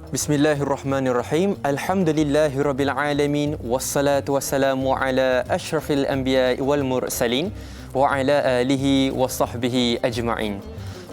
Bismillahirrahmanirrahim. Alhamdulillahirabbil alamin wassalatu wassalamu ala asyrafil anbiya'i wal mursalin wa ala alihi wa sahbihi ajma'in.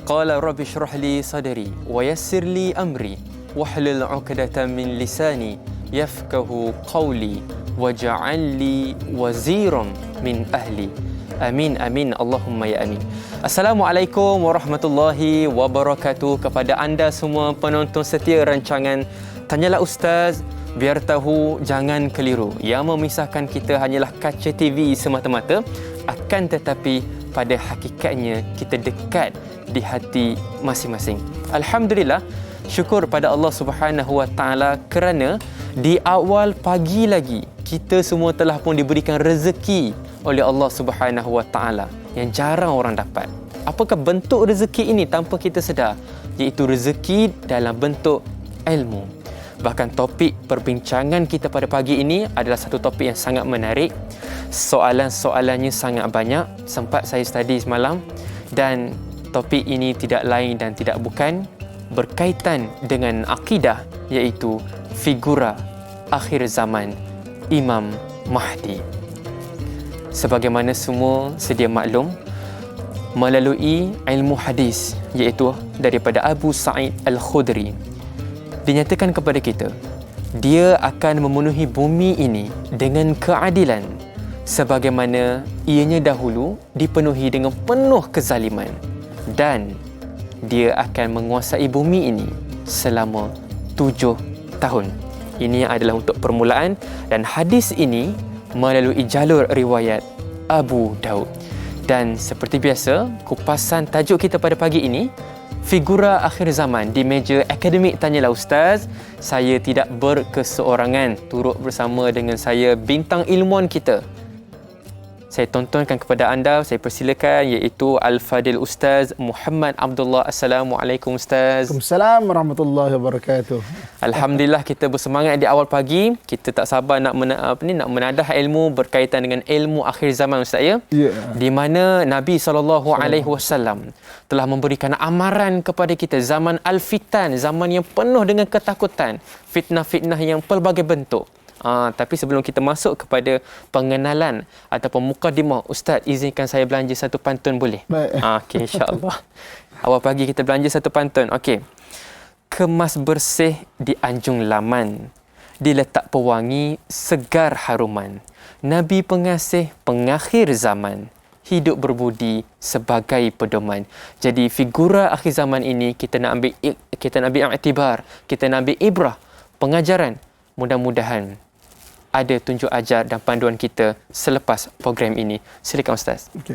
Qala rabbi shrah li sadri wa yassir li amri wahlul 'uqdatam min lisani yafqahu qawli waj'al li waziran min ahli. Amin amin Allahumma ya amin. Assalamualaikum warahmatullahi wabarakatuh kepada anda semua penonton setia rancangan Tanyalah Ustaz, biar tahu jangan keliru. Yang memisahkan kita hanyalah kaca TV semata-mata, akan tetapi pada hakikatnya kita dekat di hati masing-masing. Alhamdulillah, syukur pada Allah Subhanahu Wa Taala kerana di awal pagi lagi kita semua telah pun diberikan rezeki oleh Allah Subhanahu Wa Taala yang jarang orang dapat. Apakah bentuk rezeki ini tanpa kita sedar? Iaitu rezeki dalam bentuk ilmu. Bahkan topik perbincangan kita pada pagi ini adalah satu topik yang sangat menarik. Soalan-soalannya sangat banyak. Sempat saya study semalam, dan topik ini tidak lain dan tidak bukan berkaitan dengan akidah, iaitu figura akhir zaman Imam Mahdi. Sebagaimana semua sedia maklum, melalui ilmu hadis, iaitu daripada Abu Sa'id Al-Khudri, dinyatakan kepada kita dia akan memenuhi bumi ini dengan keadilan sebagaimana ianya dahulu dipenuhi dengan penuh kezaliman, dan dia akan menguasai bumi ini selama 7 tahun. Ini adalah untuk permulaan, dan hadis ini melalui jalur riwayat Abu Daud. Dan seperti biasa, kupasan tajuk kita pada pagi ini, figura akhir zaman. Di meja akademik Tanyalah Ustaz, saya tidak berkeseorangan, turut bersama dengan saya bintang ilmuwan kita. Saya tontonkan kepada anda, saya persilakan, iaitu Al-Fadil Ustaz Muhammad Abdullah. Assalamualaikum Ustaz. Waalaikumsalam warahmatullahi wabarakatuh. Alhamdulillah, kita bersemangat di awal pagi. Kita tak sabar nak menadah ilmu berkaitan dengan ilmu akhir zaman Ustaz ya. Di mana Nabi SAW telah memberikan amaran kepada kita zaman al-fitan, zaman yang penuh dengan ketakutan, fitnah-fitnah yang pelbagai bentuk. Tapi sebelum kita masuk kepada pengenalan ataupun mukadimah, Ustaz izinkan saya belanja satu pantun boleh? Baik. Okey, insya-Allah. Awal pagi kita belanja satu pantun. Okey. Kemas bersih di anjung laman, diletak pewangi segar haruman. Nabi pengasih pengakhir zaman, hidup berbudi sebagai pedoman. Jadi figura akhir zaman ini kita nak ambil iktibar, kita nak ambil ibrah, pengajaran. Mudah-mudahan ada tunjuk ajar dan panduan kita selepas program ini. Silakan Ustaz. Okay.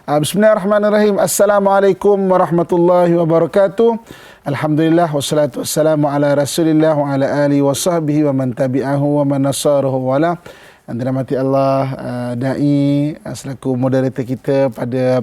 Bismillahirrahmanirrahim. Assalamualaikum warahmatullahi wabarakatuh. Alhamdulillah wassalatu wassalamu ala Rasulillah wa ala alihi wa sahbihi wa man tabi'ahu wa man nasarahu wala. Yang dirahmati Allah, dai selaku moderator kita pada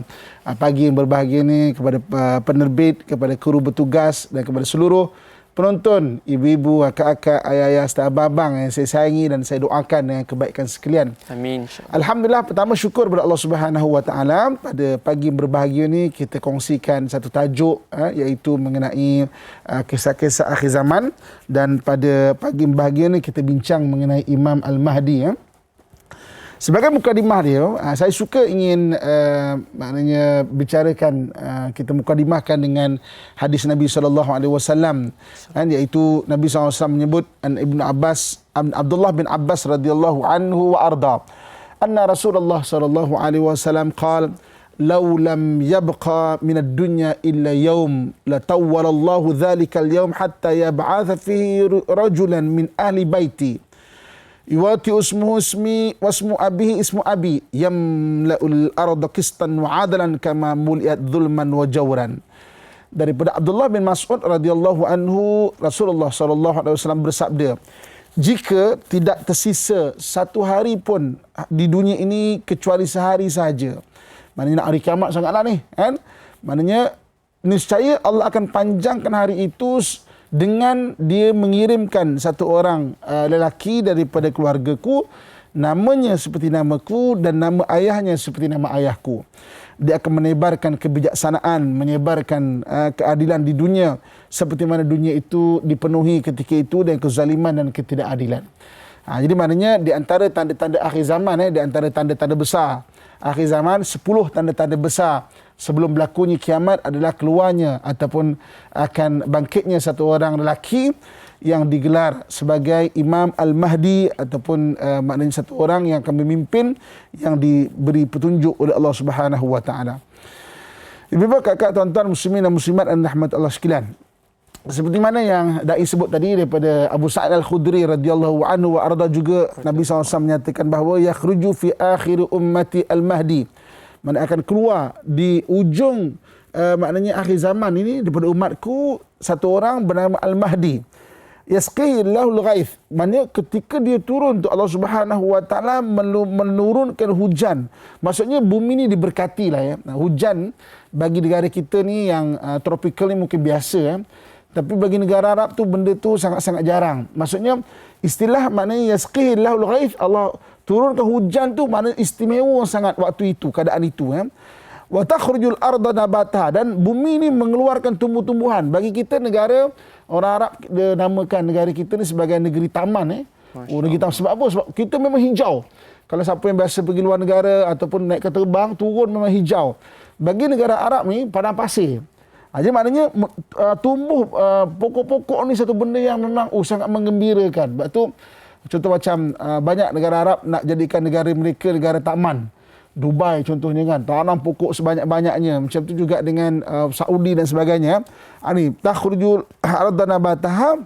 pagi yang berbahagia ini, kepada penerbit, kepada kru bertugas dan kepada seluruh penonton, ibu-ibu, akak-akak, ayah-ayah, serta abang-abang yang saya sayangi dan saya doakan dengan kebaikan sekalian. Amin. Alhamdulillah, pertama syukur kepada Allah Subhanahu Wa Taala. Pada pagi berbahagia ni kita kongsikan satu tajuk, iaitu mengenai kisah-kisah akhir zaman, dan pada pagi berbahagia ni kita bincang mengenai Imam Al-Mahdi. Sebagai mukadimah dia, saya suka ingin maknanya bicarakan, kita mukadimahkan dengan hadis Nabi SAW, iaitu Nabi SAW menyebut Abdullah bin Abbas radhiyallahu anhu wa arda, anna Rasulullah SAW qala law lam yabqa min ad-dunya illa yawm la tawwala Allahu dhalika al-yawm hatta yab'atha fihi rajulan min ahli baiti yuwati ismuhu ismi wasmu abihi ismu abi yamla'ul arda qistan wa adalan kama muliat zulman wa jawran. Daripada Abdullah bin Mas'ud radhiyallahu anhu, Rasulullah sallallahu alaihi wasallam bersabda, jika tidak tersisa satu hari pun di dunia ini kecuali sehari sahaja, maknanya nak hari kiamat sangatlah ni kan, maknanya niscaya Allah akan panjangkan hari itu dengan dia mengirimkan satu orang lelaki daripada keluargaku, namanya seperti namaku dan nama ayahnya seperti nama ayahku. Dia akan menebarkan kebijaksanaan, menyebarkan keadilan di dunia seperti mana dunia itu dipenuhi ketika itu dengan kezaliman dan ketidakadilan. Jadi maknanya di antara tanda-tanda akhir zaman, di antara tanda-tanda besar akhir zaman, 10 tanda-tanda besar sebelum berlakunya kiamat adalah keluarnya ataupun akan bangkitnya satu orang lelaki yang digelar sebagai Imam Al-Mahdi ataupun maknanya satu orang yang akan memimpin yang diberi petunjuk oleh Allah Subhanahu wa taala. Ibu-ibu, kakak, tuan-tuan muslimin dan muslimat dan rahmat Allah sekalian. Seperti mana yang dai sebut tadi daripada Abu Sa'id Al-Khudri radhiyallahu anhu wa arda juga, Nabi SAW menyatakan bahawa yakhruju fi akhir ummati al-mahdi, mana akan keluar di ujung maknanya akhir zaman ini daripada umatku satu orang bernama Al-Mahdi. Yasqihillahu al-ghaith, maknanya ketika dia turun tu Allah Subhanahu wa taala menurunkan hujan. Maksudnya bumi ni diberkati lah ya. Hujan bagi negara kita ni yang tropical ni mungkin biasa ya. Tapi bagi negara Arab tu benda tu sangat-sangat jarang. Maksudnya istilah maknanya yasqihillahu al-ghaith, Allah turunkan hujan tu maknanya istimewa sangat waktu itu, keadaan itu ya. Wa takhrujul arda nabataha, dan bumi ni mengeluarkan tumbuh-tumbuhan. Bagi kita negara orang Arab dia namakan negara kita ni sebagai negeri taman negeri taman. Sebab apa? Sebab kita memang hijau. Kalau siapa yang biasa pergi luar negara ataupun naik kapal terbang, turun memang hijau. Bagi negara Arab ni padang pasir. Jadi maknanya tumbuh pokok-pokok ni satu benda yang memang sangat menggembirakan. Sebab tu contoh macam banyak negara Arab nak jadikan negara mereka negara taman. Dubai contohnya kan, tanam pokok sebanyak-banyaknya. Macam tu juga dengan Saudi dan sebagainya. Ni takhrujul arda nabataha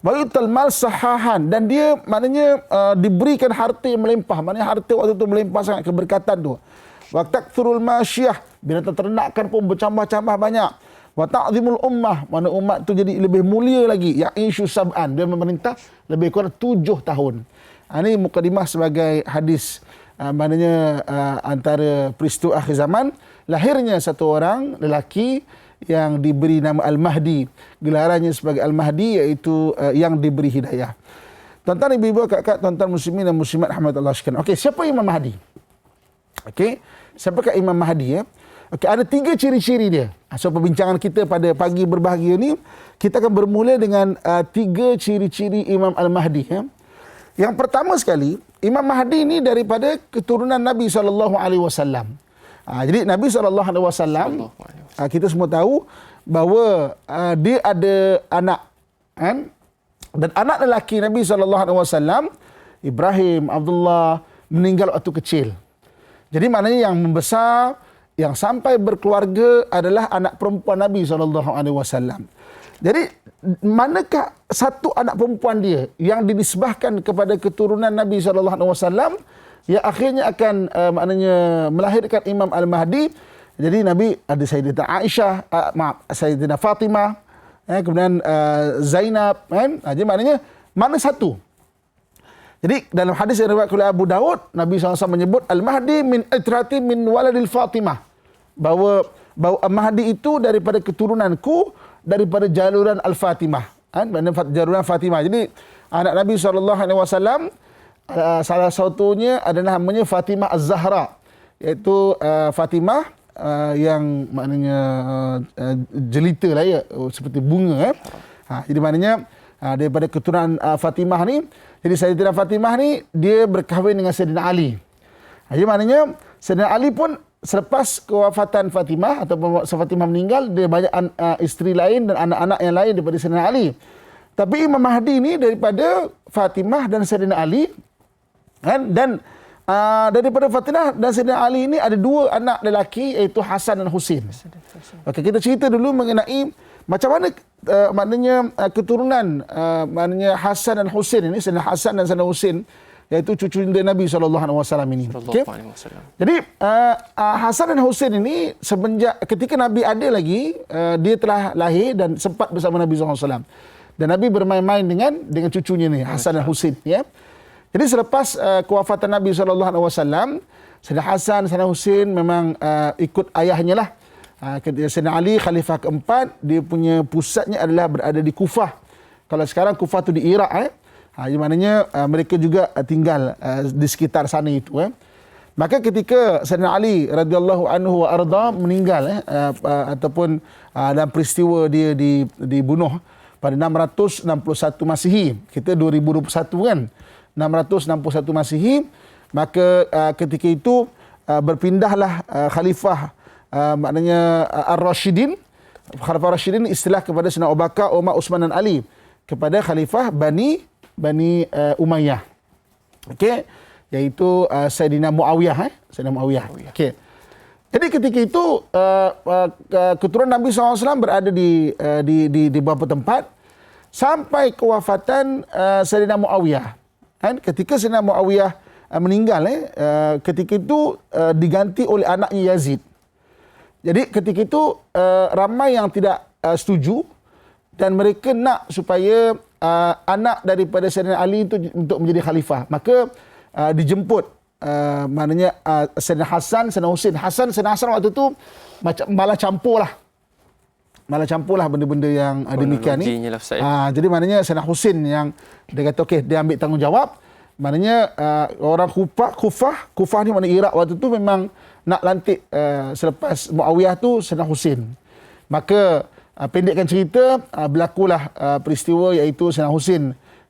wa yutal mal sahahan, dan dia maknanya diberikan harta yang melimpah. Maknanya harta waktu tu melimpah sangat, keberkatan tu. Wa takthurul masyiyah, binatang ternakan pun bercambah-cambah banyak. Wa ta'zimul ummah, mana umat tu jadi lebih mulia lagi. Ya'ishu sab'an, dia memerintah lebih kurang 7 tahun. Ini mukadimah sebagai hadis. Maknanya antara peristiwa akhir zaman, lahirnya satu orang lelaki yang diberi nama Al-Mahdi. Gelarannya sebagai Al-Mahdi iaitu yang diberi hidayah. Tuan-tuan, ibu-ibu, kakak, tuan-tuan muslimin dan muslimat rahmatullah sekalian. Okey, siapa Imam Mahdi? Okey, siapakah Imam Mahdi ya? Okey, ada 3 ciri-ciri dia. So perbincangan kita pada pagi berbahagia ni, kita akan bermula dengan 3 ciri-ciri Imam Al-Mahdi ya. Yang pertama sekali, Imam Mahdi ini daripada keturunan Nabi SAW. Jadi Nabi SAW, kita semua tahu bahawa dia ada anak. Kan? Dan anak lelaki Nabi SAW, Ibrahim, Abdullah, meninggal waktu kecil. Jadi maknanya yang membesar, yang sampai berkeluarga adalah anak perempuan Nabi SAW. Jadi manakah satu anak perempuan dia yang dinisbahkan kepada keturunan Nabi SAW yang akhirnya akan maknanya melahirkan Imam Al-Mahdi. Jadi Nabi ada Sayyidatina Aisyah, Sayyidatina Fatimah, kemudian Zainab kan. Jadi maknanya mana satu? Jadi dalam hadis yang diriwayatkan oleh Abu Daud, Nabi SAW menyebut Al-Mahdi min itrati min waladil Fatimah. Bahawa Al-Mahdi itu daripada keturunanku, daripada jaluran Al-Fatimah. Jaluran Fatimah. Jadi anak Nabi SAW, salah satunya adalah namanya Fatimah Az-Zahra. Iaitu Fatimah yang maknanya jelita lah ya, seperti bunga. Jadi maknanya daripada keturunan Fatimah ni, jadi Sayyidatina Fatimah ni dia berkahwin dengan Sayyidina Ali. Jadi maknanya Sayyidina Ali pun selepas kewafatan Fatimah ataupun Fatimah meninggal, dia banyak isteri lain dan anak-anak yang lain daripada Sayyidina Ali. Tapi Imam Mahdi ni daripada Fatimah dan Sayyidina Ali, kan? Dan daripada Fatimah dan Sayyidina Ali ini ada 2 anak lelaki, iaitu Hasan dan Husin. Okey, kita cerita dulu mengenai macam mana maknanya keturunan maknanya Hasan dan Husin ini, Sayyidina Hasan dan Sayyidina Husin, iaitu cucu Nabi SAW ini. Okay? Jadi Hasan dan Husin ini semenjak ketika Nabi ada lagi, dia telah lahir dan sempat bersama Nabi SAW. Dan Nabi bermain-main dengan cucunya ni, Hasan dan Husin. Ya. Jadi selepas kewafatan Nabi SAW, Sayyidina Hasan, Sayyidina Husin memang ikut ayahnya lah. Sayyidina Ali, Khalifah keempat, dia punya pusatnya adalah berada di Kufah. Kalau sekarang Kufah tu di Iraq. Jadi maknanya mereka juga tinggal di sekitar sana itu. Maka ketika Sayyidina Ali radhiyallahu anhu wa arda meninggal ataupun dalam peristiwa dia dibunuh pada 661 Masihi. Kita 2021 kan. 661 Masihi, maka ketika itu berpindahlah khalifah maknanya Ar-Rashidin. Khalifah Rashidin istilah kepada Sayyidina Abu Bakar, Umar, Uthman dan Ali, kepada khalifah Bani Umayyah. Okey, iaitu Sayyidina Muawiyah Sayyidina Muawiyah. Okey. Jadi ketika itu keturunan Nabi SAW berada di beberapa tempat sampai kewafatan Sayyidina Muawiyah. Kan ketika Sayyidina Muawiyah meninggal, ketika itu diganti oleh anaknya Yazid. Jadi ketika itu ramai yang tidak setuju dan mereka nak supaya anak daripada Sayyidina Ali itu untuk menjadi khalifah. Maka dijemput maknanya Sayyidina Hasan, Sayyidina Husin. Sayyidina Hasan waktu tu macam malah campur lah benda-benda yang demikian ni. Jadi maknanya Sayyidina Husin yang dia kata okey, dia ambil tanggungjawab. Maknanya orang Kufah ni mana Iraq waktu tu memang nak lantik selepas Muawiyah tu Sayyidina Husin. Maka pendekkan cerita, berlakulah peristiwa iaitu Sayyidina Husin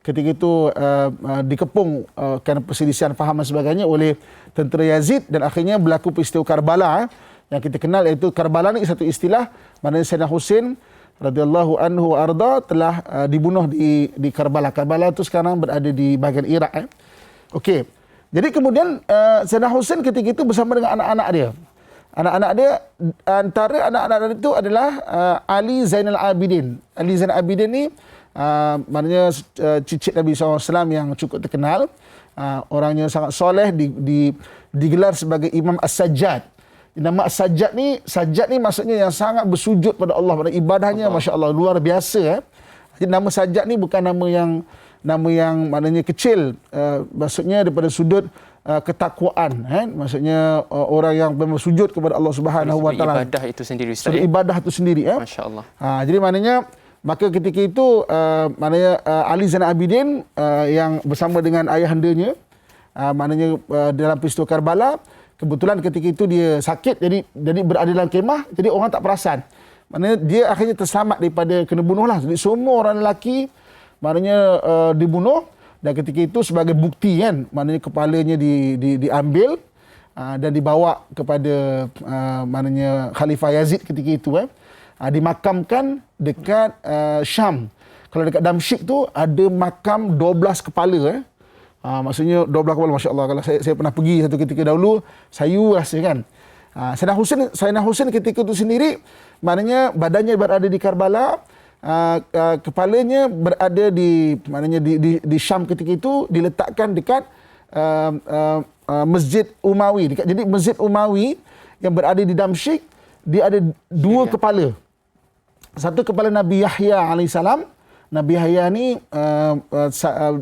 ketika itu dikepung kerana perselisihan faham dan sebagainya oleh tentera Yazid, dan akhirnya berlaku peristiwa Karbala yang kita kenal, iaitu Karbala ni satu istilah maknanya Sayyidina Husin radhiyallahu anhu arda telah dibunuh di Karbala. Karbala itu sekarang berada di bahagian Iraq. Okey. Jadi kemudian Sayyidina Husin ketika itu bersama dengan anak-anak dia. Anak-anak dia, antara anak-anak dia itu adalah Ali Zainal Abidin. Ali Zainal Abidin ni maknanya cicit Nabi SAW yang cukup terkenal. Orangnya sangat soleh, digelar sebagai Imam As-Sajjad. Nama As-Sajjad ni maksudnya yang sangat bersujud pada Allah, pada ibadahnya Masya Allah luar biasa. Jadi nama Sajjad ni bukan nama yang maknanya kecil, maksudnya daripada sudut ketakwaan, maksudnya orang yang memang sujud kepada Allah Subhanahu Wa Taala. Ibadah itu sendiri, Ustaz. Ibadah itu sendiri, Masya Allah. Jadi maknanya maka ketika itu maknanya Ali Zainal Abidin yang bersama dengan ayahandanya, maknanya dalam peristiwa Karbala, kebetulan ketika itu dia sakit, jadi berada dalam kemah, jadi orang tak perasan. Maknanya dia akhirnya terselamat daripada kena bunuh lah. Jadi semua orang lelaki maknanya dibunuh, dan ketika itu sebagai bukti kan, maknanya kepalanya diambil dan dibawa kepada maknanya Khalifah Yazid ketika itu dimakamkan dekat Syam. Kalau dekat Damsyik tu ada makam 12 kepala maksudnya 12 kepala, Masya Allah. Kalau saya pernah pergi satu ketika dahulu, sayu rasa kan. Sayyidina Husin ketika itu sendiri, maknanya badannya berada di Karbala, kepalanya berada di Syam ketika itu, diletakkan dekat Masjid Umawi. Jadi Masjid Umawi yang berada di Damsyik, dia ada dua kepala. Satu kepala Nabi Yahya alaihissalam. Nabi Yahya ni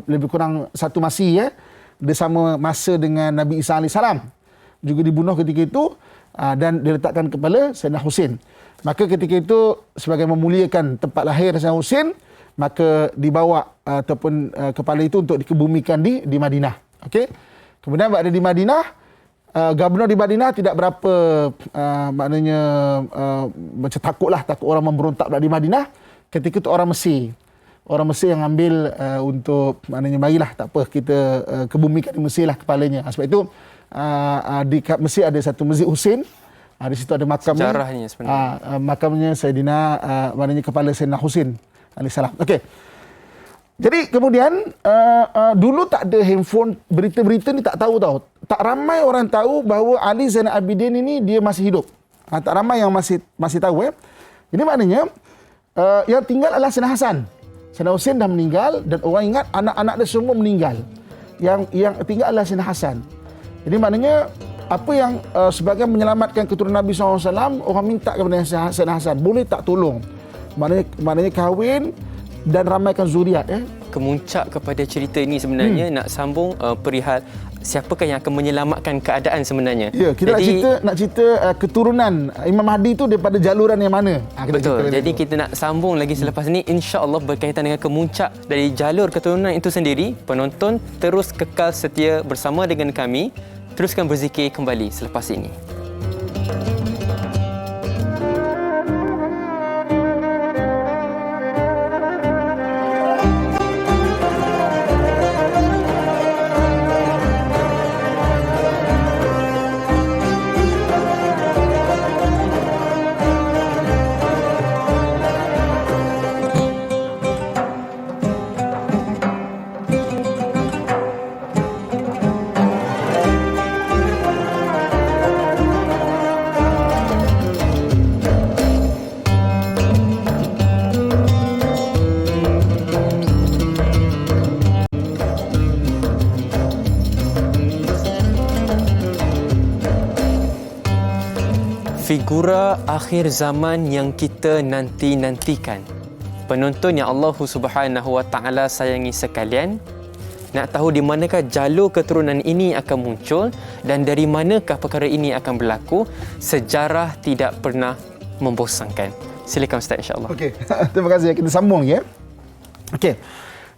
lebih kurang satu Masihi, dia sama masa dengan Nabi Isa alaihissalam, juga dibunuh ketika itu, dan diletakkan kepala Sayyidina Husin. Maka ketika itu sebagai memuliakan tempat lahir Sayyidina Husin, maka dibawa ataupun kepala itu untuk dikebumikan di Madinah. Okey. Kemudian berada di Madinah, gubernur di Madinah tidak berapa maknanya macam takut orang memberontak di Madinah. Ketika itu orang Mesir yang ambil untuk maknanya marilah tak apa kita kebumikan di Mesir lah kepalanya. Sebab itu di Mesir ada satu Masjid Husin. Di situ ada makamnya. Sejarahnya sebenarnya. Makamnya Sayyidina maknanya kepala Sayyidina Husin alaihissalam. Okey. Jadi kemudian dulu tak ada handphone, berita-berita ni tak tahu tau. Tak ramai orang tahu bahawa Ali Zainal Abidin ini dia masih hidup. Tak ramai yang masih tahu. Jadi maknanya yang tinggal adalah Sayyidina Hasan. Sayyidina Husin dah meninggal dan orang ingat anak-anak dia semua meninggal. Yang tinggal adalah Sayyidina Hasan. Jadi maknanya apa yang sebagai menyelamatkan keturunan Nabi SAW, orang minta kepada Sayyidina Hasan, boleh tak tolong? Maknanya kahwin dan ramaikan zuriat. Kemuncak kepada cerita ini sebenarnya nak sambung perihal siapakah yang akan menyelamatkan keadaan sebenarnya. Ya, kita nak cerita keturunan Imam Mahdi itu daripada jaluran yang mana. Betul. Jadi kita nak sambung lagi selepas ini, insya-Allah berkaitan dengan kemuncak dari jalur keturunan itu sendiri. Penonton terus kekal setia bersama dengan kami. Teruskan berzikir kembali selepas ini. Figura akhir zaman yang kita nanti-nantikan. Penonton yang Allah Subhanahu Wa Taala sayangi sekalian, nak tahu di manakah jalur keturunan ini akan muncul dan dari manakah perkara ini akan berlaku, sejarah tidak pernah membosankan. Silakan Ustaz, insya-Allah. Okey. Terima kasih. Kita sambung ya. Okey.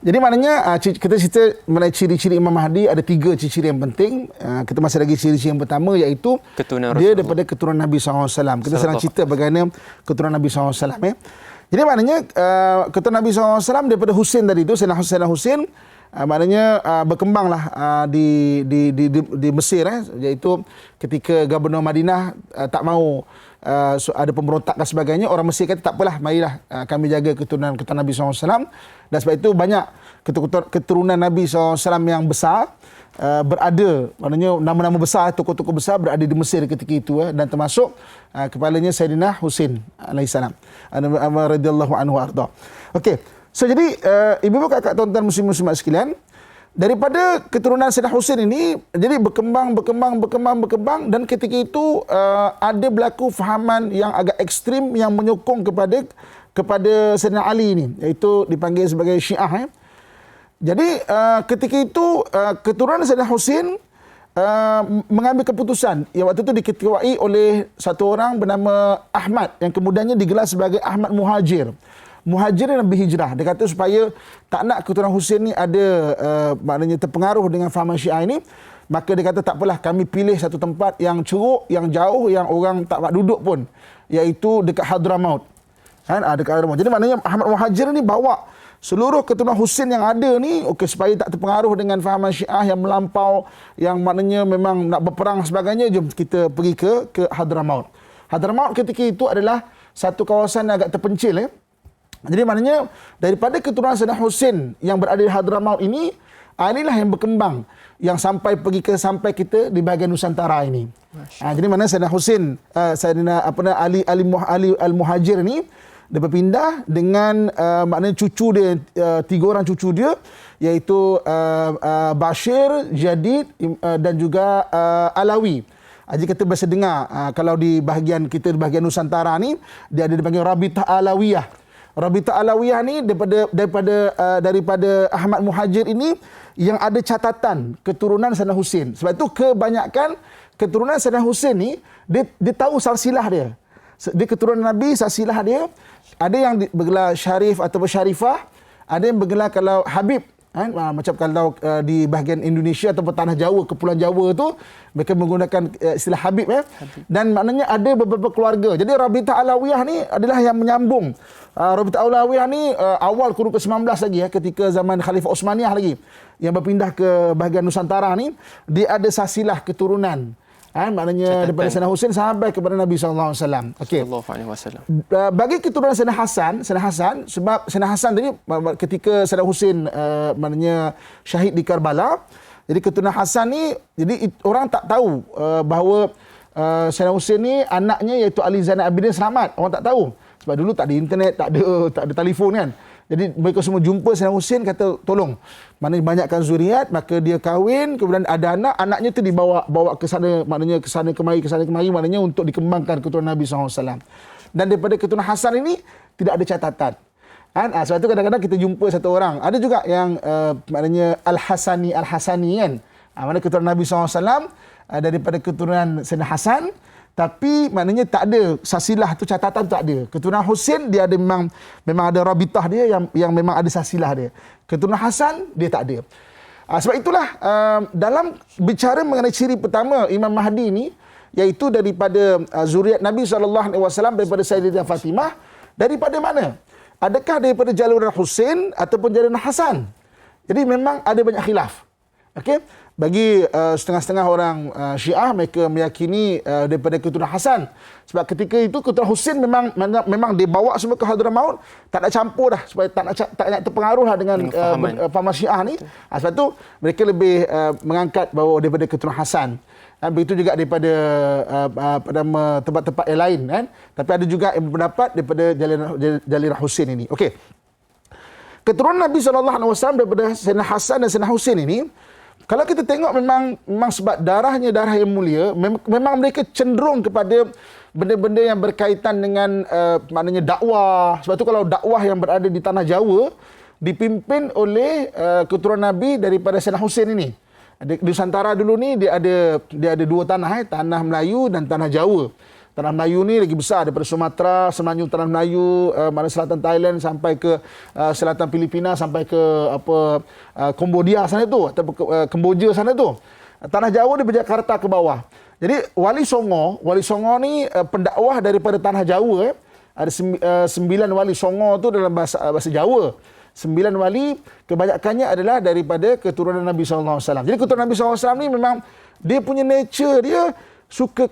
Jadi maknanya kita cerita mengenai ciri-ciri Imam Mahdi, ada 3 ciri-ciri yang penting. Kita masih lagi ciri-ciri yang pertama, iaitu keturunan dia Rasulullah, daripada keturunan Nabi SAW. Kita sedang cerita bagaimana keturunan Nabi SAW ya. Jadi maknanya keturunan Nabi SAW daripada Husain tadi itu, Sayyidina Husain, maknanya berkembanglah di Mesir iaitu ketika Gubernur Madinah tak mau ada pemberontak dan sebagainya, orang Mesir kata tak apalah, marilah kami jaga keturunan Nabi SAW. Dan sebab itu banyak keturunan Nabi SAW yang besar berada, maknanya nama-nama besar, tokoh-tokoh besar berada di Mesir ketika itu dan termasuk kepalanya Sayyidina Husain alaihissalam radhiyallahu anhu arda. Okey. So jadi ibu-ibu, kakak, tuan-tuan muslim-muslimat sekalian, daripada keturunan Sayyidina Husain ini jadi berkembang dan ketika itu ada berlaku fahaman yang agak ekstrim yang menyokong kepada Sayyidina Ali ini, iaitu dipanggil sebagai Syiah. Jadi ketika itu keturunan Sayyidina Husain mengambil keputusan yang waktu itu diketuai oleh satu orang bernama Ahmad yang kemudiannya digelar sebagai Ahmad Muhajir. Muhajir yang berhijrah. Dia kata supaya tak nak keturunan Husain ni ada maknanya terpengaruh dengan fahaman Syiah ini, maka dia kata tak apalah, kami pilih satu tempat yang ceruk, yang jauh, yang orang tak nak duduk pun, iaitu dekat Hadramaut. Dekat Hadramaut. Jadi maknanya Ahmad Muhajir ni bawa seluruh keturunan Husain yang ada ni, supaya tak terpengaruh dengan fahaman Syiah yang melampau, yang maknanya memang nak berperang sebagainya, jom kita pergi ke Hadramaut. Hadramaut ketika itu adalah satu kawasan yang agak terpencil ya. Jadi maknanya daripada keturunan Sayyidina Husain yang berada di Hadramaut ini, inilah yang berkembang yang sampai kita di bahagian Nusantara ini. Jadi mana Sayyidina Husain, Sayyidina Ali Al-Muhajir ni dia berpindah dengan maknanya cucu dia, 3 orang cucu dia, iaitu Bashir, Jadid dan juga Alawi. Jika kita biasa dengar kalau di bahagian kita, di bahagian Nusantara ni, dia ada dipanggil Rabitah Alawiyah. Rabitah Alawiyah ni daripada Ahmad Muhajir ini yang ada catatan keturunan Sayyidina Husain. Sebab itu kebanyakan keturunan Sayyidina Husain ni dia tahu silsilah dia. Dia keturunan Nabi, silsilah dia. Ada yang bergelar Syarif atau Syarifah, ada yang bergelar kalau Habib. Macam kalau di bahagian Indonesia atau tanah Jawa, Kepulauan Jawa tu, mereka menggunakan istilah Habib. Dan maknanya ada beberapa keluarga. Jadi Rabitah Alawiyah ni adalah yang menyambung. Rabitah Alawiyah ni awal kurun ke-19 lagi ketika zaman Khalifah Utsmaniyah lagi, yang berpindah ke bahagian Nusantara ni, dia ada silsilah keturunan. Maknanya daripada Sayyidina Husain sampai kepada Nabi SAW. Okey. Bagi keturunan Sayyidina Hasan, sebab Sayyidina Hasan tadi ketika Sayyidina Husain maknanya syahid di Karbala, jadi keturunan Hasan ni, jadi orang tak tahu bahawa Sayyidina Husain ni anaknya iaitu Ali Zainal Abidin selamat. Orang tak tahu. Sebab dulu tak ada internet, tak ada telefon kan. Jadi mereka semua jumpa Sayyidina Husain, kata tolong, maknanya banyakkan zuriat, maka dia kahwin, kemudian ada anaknya tu dibawa ke sana, maknanya ke sana kemari, maknanya untuk dikembangkan keturunan Nabi SAW. Dan daripada keturunan Hasan ini tidak ada catatan. Sebab itu kadang-kadang kita jumpa satu orang, ada juga yang maknanya Al-Hasani kan. Maknanya keturunan Nabi SAW daripada keturunan Sayyidina Hasan, tapi maknanya tak ada silsilah tu, catatan tak ada. Keturunan Husain dia ada memang ada rabitah dia yang memang ada silsilah dia. Keturunan Hasan dia tak ada. Sebab itulah dalam bicara mengenai ciri pertama Imam Mahdi ni, iaitu daripada zuriat Nabi SAW, daripada Sayyidah Fatimah, daripada mana? Adakah daripada jaluran Husain ataupun jaluran Hasan? Jadi memang ada banyak khilaf. Okey, bagi setengah-setengah orang Syiah, mereka meyakini daripada keturunan Hasan. Sebab ketika itu keturunan Husain memang dibawa semua ke Hadramaut, tak nak campur dah supaya tak nak terpengaruh lah dengan pahaman Syiah ni. Sebab tu mereka lebih mengangkat bahawa daripada keturunan Hasan. Begitu juga daripada tempat-tempat yang lain kan. Tapi ada juga yang berpendapat daripada jaluran Husain ini. Okey. Keturunan Nabi SAW daripada Sayyidina Hasan dan Sayyidina Husain ini, kalau kita tengok memang sebab darahnya darah yang mulia, memang mereka cenderung kepada benda-benda yang berkaitan dengan maknanya dakwah. Sebab tu kalau dakwah yang berada di tanah Jawa dipimpin oleh keturunan Nabi daripada Sayyidina Husain ini. Di Nusantara dulu ni dia ada dua tanah, tanah Melayu dan tanah Jawa. Tanah Melayu ni lagi besar daripada Sumatera, Semenanjung Tanah Melayu, mana selatan Thailand sampai ke selatan Filipina, sampai ke Cambodia sana tu, atau Kemboja sana tu. Tanah Jawa dia Jakarta ke bawah. Jadi Wali Songo ni pendakwah daripada tanah Jawa. Ada 9 wali Songo tu dalam bahasa Jawa. 9 wali kebanyakannya adalah daripada keturunan Nabi SAW. Jadi keturunan Nabi SAW ni memang dia punya nature dia suka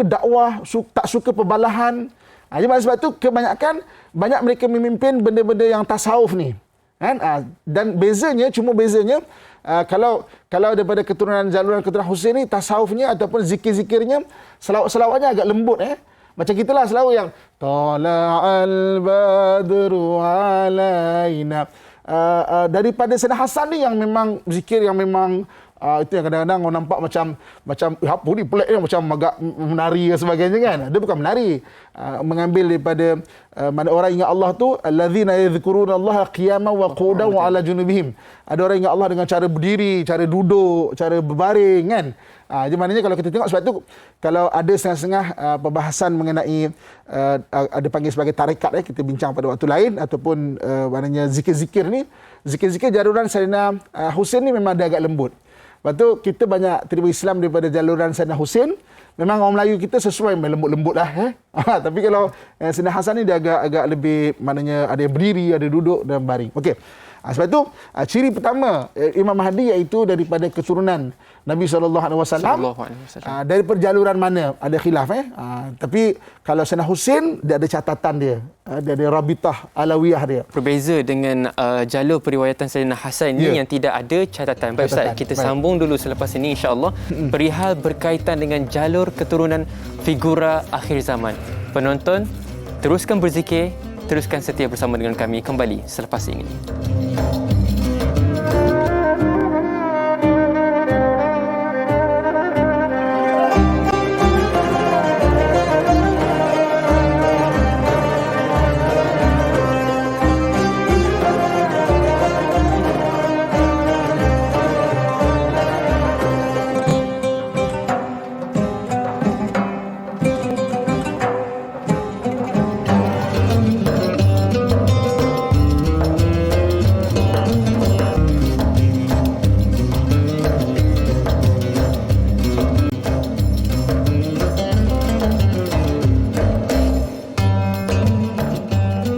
dakwah, tak suka perbalahan. Jadi sebab tu kebanyakan banyak mereka memimpin benda-benda yang tasawuf ni. Kan? Dan bezanya kalau daripada keturunan keturunan Husain ni, tasawufnya ataupun zikir-zikirnya, selawat-selawatnya agak lembut. Macam kita lah selalu yang Tala'al badru alaina. Daripada Sayyidina Hasan ni yang memang zikir yang memang itu yang kadang-kadang orang nampak macam apa ni pelik ni, macam agak menari dan sebagainya kan. Dia bukan menari. Mengambil daripada mana orang ingat Allah tu, allazina yadhkurunallaha qiyaman wa qu'udan wa ala junubihim. Ada orang ingat Allah dengan cara berdiri, cara duduk, cara berbaring kan. Jadi maknanya kalau kita tengok, sebab tu kalau ada setengah-setengah perbahasan mengenai ada panggil sebagai tarekat, kita bincang pada waktu lain, ataupun maknanya zikir-zikir ni, zikir-zikir jaluran Sayyidina Husain ni memang dia agak lembut. Lepas tu kita banyak terima Islam daripada jaluran Sayyidina Husain. Memang orang Melayu kita sesuai lembut-lembut lah. Tapi kalau Sayyidina Hasan ni dia agak lebih, maknanya ada yang berdiri, ada duduk dan baring. Okey. Sebab itu ciri pertama Imam Mahdi iaitu daripada keturunan Nabi SAW. Daripada jaluran mana ada khilaf. Tapi kalau Sayyidina Husain dia ada catatan dia. Dia ada Rabitah Alawiyah dia. Berbeza dengan jalur periwayatan Sayyidina Hasan ini yang tidak ada catatan. Baik Ustaz, kita sambung dulu selepas ini insya-Allah perihal berkaitan dengan jalur keturunan figura akhir zaman. Penonton, teruskan berzikir, teruskan setia bersama dengan kami kembali selepas ini.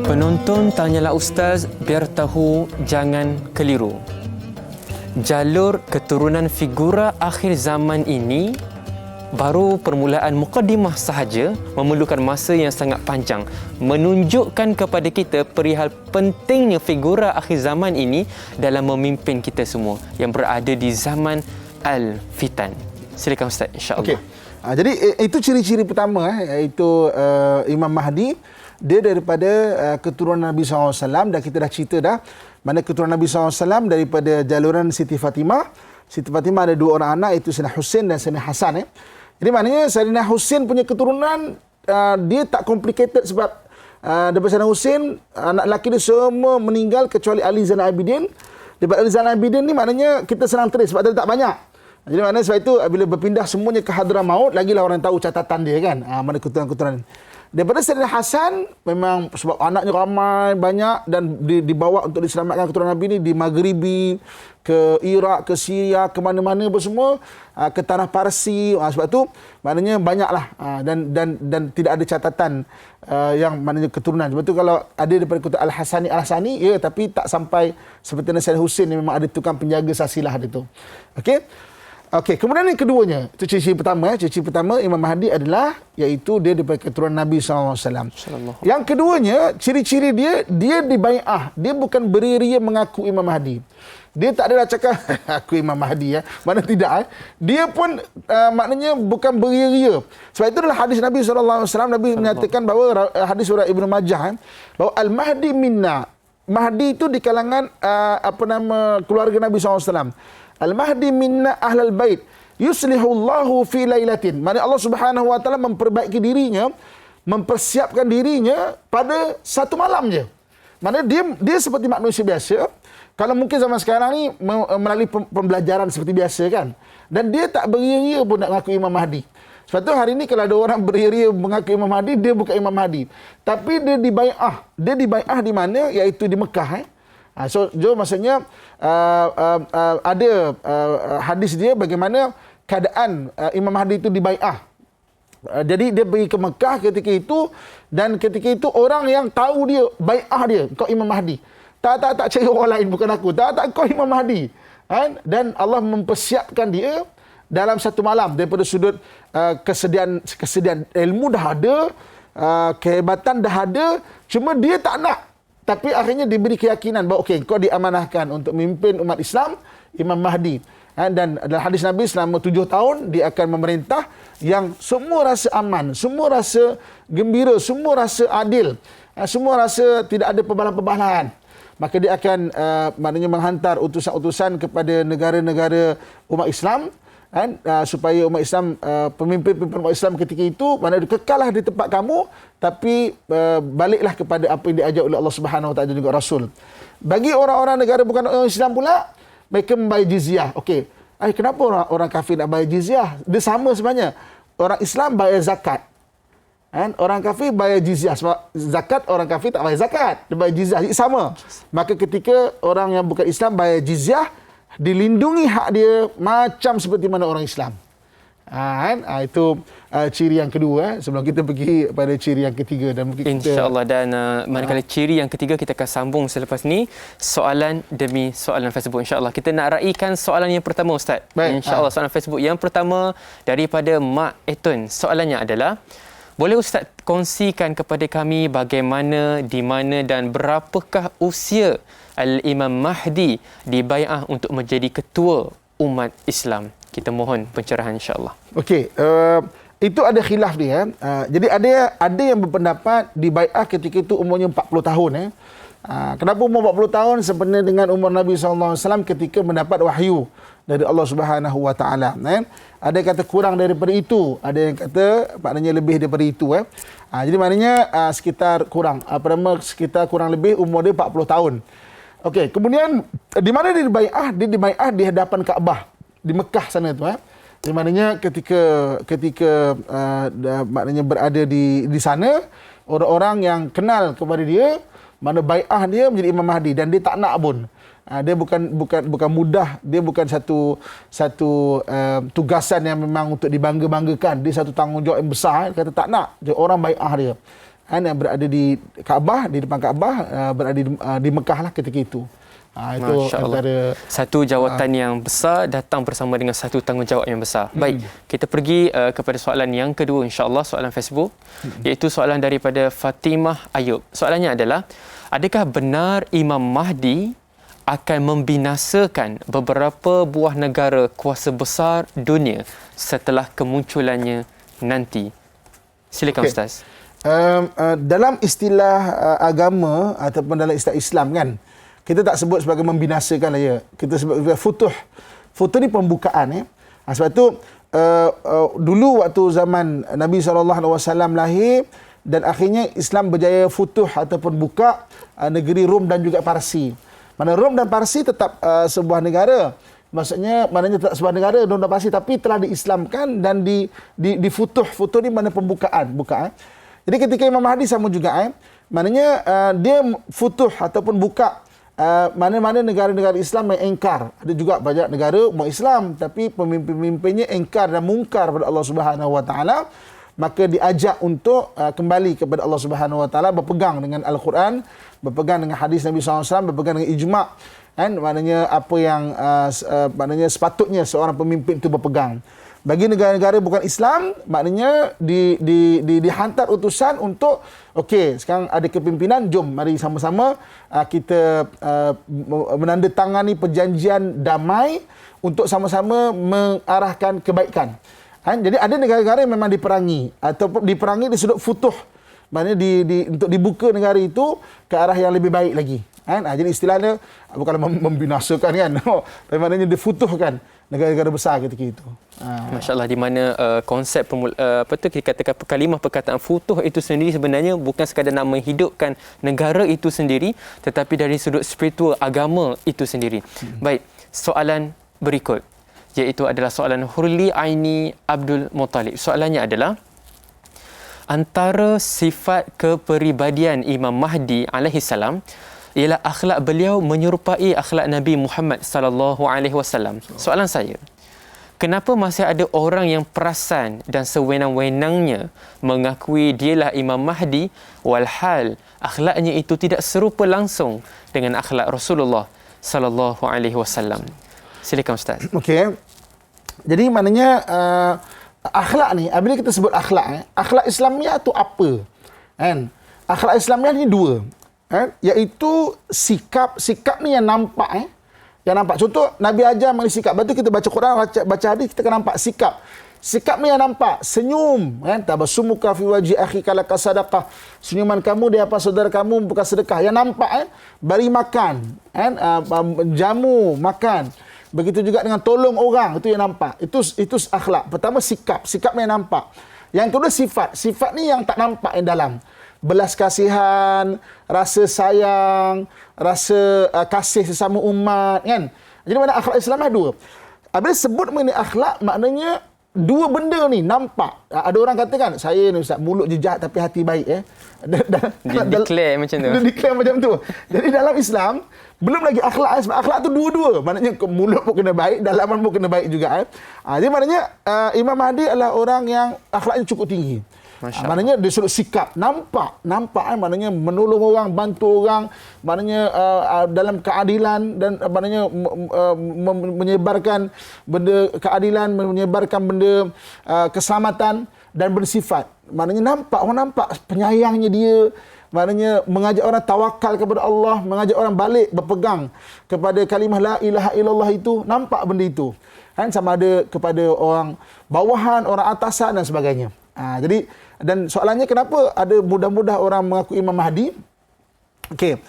Penonton tanyalah Ustaz, biar tahu jangan keliru. Jalur keturunan figura akhir zaman ini baru permulaan mukaddimah sahaja, memerlukan masa yang sangat panjang, menunjukkan kepada kita perihal pentingnya figura akhir zaman ini dalam memimpin kita semua yang berada di zaman Al-Fitan. Silakan Ustaz, insya-Allah. Okey. Jadi itu ciri-ciri pertama iaitu Imam Mahdi. Dia daripada keturunan Nabi SAW, dan kita dah cerita dah mana keturunan Nabi SAW daripada jaluran Siti Fatimah. Siti Fatimah ada dua orang anak, iaitu Sayyidina Husain dan Sayyidina Hasan. Jadi maknanya Sayyidina Husain punya keturunan dia tak complicated, sebab daripada Sayyidina Husain anak lelaki dia semua meninggal kecuali Ali Zainal Abidin. Daripada Ali Zainal Abidin ni maknanya kita senang trace sebab dia tak banyak. Jadi maknanya sebab itu bila berpindah semuanya ke Hadramaut, lagilah orang tahu catatan dia kan, mana keturunan-keturunan. Daripada Sayyidina Hasan, memang sebab anaknya ramai, banyak dan dibawa untuk diselamatkan keturunan Nabi ni di Maghribi, ke Iraq, ke Syria, ke mana-mana semua, ke tanah Parsi. Sebab tu maknanya banyaklah dan tidak ada catatan yang maknanya keturunan. Sebab tu kalau ada daripada kota Al-Hasani, ya, tapi tak sampai seperti Sayyidina Husain yang memang ada tukang penjaga silsilah dia tu. Okey, kemudian yang keduanya, itu ciri pertama. Ciri pertama Imam Mahdi adalah iaitu dia daripada keturunan Nabi SAW. Yang keduanya, ciri-ciri dia dibai'ah. Dia bukan beria-ria mengaku Imam Mahdi. Dia tak adalah cakap aku Imam Mahdi ya. Mana tidak. Dia pun maknanya bukan beria-ria. Sebab itu adalah hadis Nabi SAW. Nabi menyatakan bahawa hadis surah Ibnu Majah bahawa Al-Mahdi minna. Mahdi itu di kalangan keluarga Nabi SAW. Al-Mahdi minna ahlal bait yuslihullahu fi lailatin. Maksudnya Allah Subhanahu wa taala memperbaiki dirinya, mempersiapkan dirinya pada satu malam je. Maksudnya dia seperti manusia biasa. Kalau mungkin zaman sekarang ni melalui pembelajaran seperti biasa kan. Dan dia tak beria-ria pun nak mengaku Imam Mahdi. Sebab tu hari ni kalau ada orang beria-ria mengaku Imam Mahdi, dia bukan Imam Mahdi. Tapi dia dibai'ah. Dia dibai'ah di mana? Iaitu di Mekah. So maksudnya ada hadis dia bagaimana keadaan Imam Mahdi itu dibai'ah. Jadi dia pergi ke Mekah ketika itu dan ketika itu orang yang tahu dia bai'ah dia, kau Imam Mahdi. Tak cari orang lain bukan aku. Tak kau Imam Mahdi. Dan Allah mempersiapkan dia dalam satu malam daripada sudut kesediaan ilmu dah ada, kehebatan dah ada, cuma dia tak nak. Tapi akhirnya diberi keyakinan bahawa okey, kau diamanahkan untuk memimpin umat Islam, Imam Mahdi. Dan dalam hadis Nabi selama 7 tahun dia akan memerintah yang semua rasa aman, semua rasa gembira, semua rasa adil, semua rasa tidak ada perbalahan-perbalahan. Maka dia akan maknanya menghantar utusan-utusan kepada negara-negara umat Islam supaya umat Islam, pemimpin-pemimpin umat Islam ketika itu mana kekallah di tempat kamu, tapi baliklah kepada apa yang diajar oleh Allah Subhanahu Wa Taala dan juga Rasul. Bagi orang-orang negara bukan orang Islam pula, mereka membayar jizyah. Okey, kenapa orang kafir nak bayar jizyah? Dia sama sebenarnya. Orang Islam bayar zakat. Orang kafir bayar jizyah. Sebab zakat, orang kafir tak bayar zakat. Dia bayar jizyah. Sama. Maka ketika orang yang bukan Islam bayar jizyah, dilindungi hak dia macam seperti mana orang Islam. Itu ciri yang kedua. Sebelum kita pergi pada ciri yang ketiga dan mungkin InsyaAllah. Dan manakala ciri yang ketiga kita akan sambung selepas ni soalan demi soalan Facebook. InsyaAllah kita nak raikan soalan yang pertama Ustaz. InsyaAllah soalan Facebook yang pertama daripada Mak Etun. Soalannya adalah, boleh Ustaz kongsikan kepada kami bagaimana, di mana dan berapakah usia Al-Imam Mahdi dibai'ah untuk menjadi ketua umat Islam? Kita mohon pencerahan insya-Allah. Okey, itu ada khilaf dia. Jadi ada yang berpendapat dibai'ah ketika itu umurnya 40 tahun. Kenapa umur 40 tahun? Sebenarnya dengan umur Nabi SAW ketika mendapat wahyu dari Allah Subhanahu Wa Taala. Ada yang kata kurang daripada itu, ada yang kata maknanya lebih daripada itu. Jadi maknanya sekitar kurang lebih umur dia 40 tahun. Okey, kemudian di mana dia dibai'ah? Dia dibai'ah di hadapan Kaabah di Mekah sana tu. Di mananya ketika maknanya berada di sana, orang-orang yang kenal kepada dia, mana bai'ah dia menjadi Imam Mahdi dan dia tak nak pun. Dia bukan mudah, dia bukan satu tugasan yang memang untuk dibangga-banggakan. Dia satu tanggungjawab yang besar. Dia kata tak nak. Dia orang bai'ah dia. Yang berada di Kaabah, di depan Kaabah, berada di Mekah lah ketika itu. Itu antara satu jawatan yang besar datang bersama dengan satu tanggungjawab yang besar. Baik, kita pergi kepada soalan yang kedua insya-Allah, soalan Facebook, iaitu soalan daripada Fatimah Ayub. Soalannya adalah, adakah benar Imam Mahdi akan membinasakan beberapa buah negara kuasa besar dunia setelah kemunculannya nanti? Silakan Ustaz. Dalam istilah agama ataupun dalam istilah Islam kan, kita tak sebut sebagai membinasakan lah ya. Kita sebut sebagai futuh. Futuh ni pembukaan. Sebab tu dulu waktu zaman Nabi SAW lahir dan akhirnya Islam berjaya futuh ataupun buka negeri Rom dan juga Parsi. Mana Rom dan Parsi tetap sebuah negara. Maknanya tak sebuah negara Rom dan Parsi, tapi telah diislamkan dan difutuh. Futuh ni mana pembukaan. Jadi ketika Imam Mahdi sama juga maknanya dia futuh ataupun buka mana-mana negara-negara Islam yang engkar. Ada juga banyak negara umat Islam tapi pemimpin-pemimpinnya engkar dan mungkar kepada Allah Subhanahu Wa Taala, maka diajak untuk kembali kepada Allah Subhanahu Wa Taala, berpegang dengan Al-Quran, berpegang dengan hadis Nabi SAW, berpegang dengan ijma', kan, maknanya apa yang maknanya sepatutnya seorang pemimpin itu berpegang. Bagi negara-negara bukan Islam, maknanya dihantar utusan untuk okey, sekarang ada kepimpinan, jom mari sama-sama kita menandatangani perjanjian damai untuk sama-sama mengarahkan kebaikan. Jadi ada negara-negara yang memang diperangi ataupun diperangi di sudut futuh. Maknanya untuk dibuka negara itu ke arah yang lebih baik lagi. Jadi istilahnya bukanlah membinasakan kan. Tapi maknanya difutuhkan negara-negara besar ketika itu. Masya-Allah, di mana konsep kita katakan kalimah perkataan futuh itu sendiri sebenarnya bukan sekadar nak menghidupkan negara itu sendiri, tetapi dari sudut spiritual agama itu sendiri. Baik, soalan berikut iaitu adalah soalan Hurli Aini Abdul Muttalib. Soalannya adalah, antara sifat kepribadian Imam Mahdi alaihi salam ialah akhlak beliau menyerupai akhlak Nabi Muhammad sallallahu alaihi wasallam. Soalan saya, kenapa masih ada orang yang perasan dan sewenang-wenangnya mengakui dialah Imam Mahdi walhal akhlaknya itu tidak serupa langsung dengan akhlak Rasulullah sallallahu alaihi wasallam? Silakan Ustaz. Okey. Jadi maknanya akhlak ni, bila kita sebut akhlak, akhlak Islamiah tu apa? Kan? Akhlak Islamiah ni dua. Iaitu sikap ni yang nampak. Yang nampak. Contoh Nabi ajar mengenai sikap. Lepas tu kita baca Quran, baca hadis, kita akan nampak sikap. Sikap ni yang nampak, senyum, kan? Tabassumuka fi wajhi akhika laka sadaqah. Senyuman kamu di hadapan saudara kamu bukan sedekah. Yang nampak, beri makan, kan? Jamu, makan. Begitu juga dengan tolong orang, itu yang nampak. Itu akhlak. Pertama sikap yang nampak. Yang kedua sifat. Sifat ni yang tak nampak yang dalam. Belas kasihan, rasa sayang, rasa kasih sesama umat, kan? Jadi mana akhlak Islam ada dua. Bila sebut mengenai akhlak, maknanya dua benda ni nampak. Ada orang katakan, saya ni Ustaz, mulut je jahat tapi hati baik. Declare macam tu. Declare macam tu. Jadi dalam Islam, belum lagi akhlak. Sebab akhlak tu dua-dua. Maknanya mulut pun kena baik, dalaman pun kena baik juga. Jadi maknanya Imam Mahdi adalah orang yang akhlaknya cukup tinggi. Maknanya dia sudut sikap. Nampak maknanya menolong orang, bantu orang. Maknanya dalam keadilan dan maknanya menyebarkan benda keadilan, menyebarkan benda keselamatan dan bersifat. Maknanya orang nampak penyayangnya dia. Maknanya mengajak orang tawakal kepada Allah, mengajak orang balik berpegang kepada kalimah la ilaha illallah itu, nampak benda itu. Kan, sama ada kepada orang bawahan, orang atasan dan sebagainya. Jadi, dan soalannya kenapa ada mudah-mudah orang mengaku Imam Mahdi? Okey.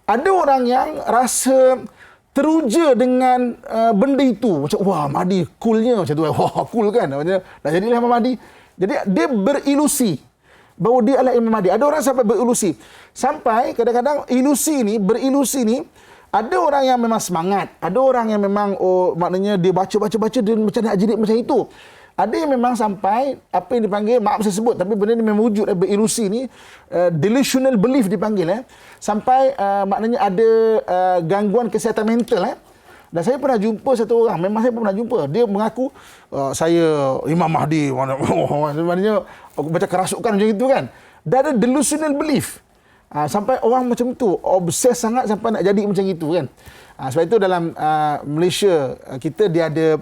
Ada orang yang rasa teruja dengan benda itu. Macam, wah, Mahdi coolnya macam tu. Wah, cool kan? Macam, dah jadilah Imam Mahdi. Jadi dia berilusi bahawa dia adalah Imam Mahdi. Ada orang sampai berilusi. Sampai kadang-kadang berilusi ni, ada orang yang memang semangat. Ada orang yang memang, maknanya dia baca, dia macam nak jadi macam itu. Ada yang memang sampai, apa yang dipanggil, maaf saya sebut, tapi benda ni memang wujud, berilusi ni, delusional belief dipanggil. Sampai maknanya ada gangguan kesihatan mental. Dan saya pernah jumpa satu orang, memang saya pernah jumpa. Dia mengaku, saya Imam Mahdi. Maknanya, macam kerasukan macam itu kan. Dia ada delusional belief. Sampai orang macam tu, obses sangat sampai nak jadi macam itu kan. Sebab itu dalam Malaysia, kita dia ada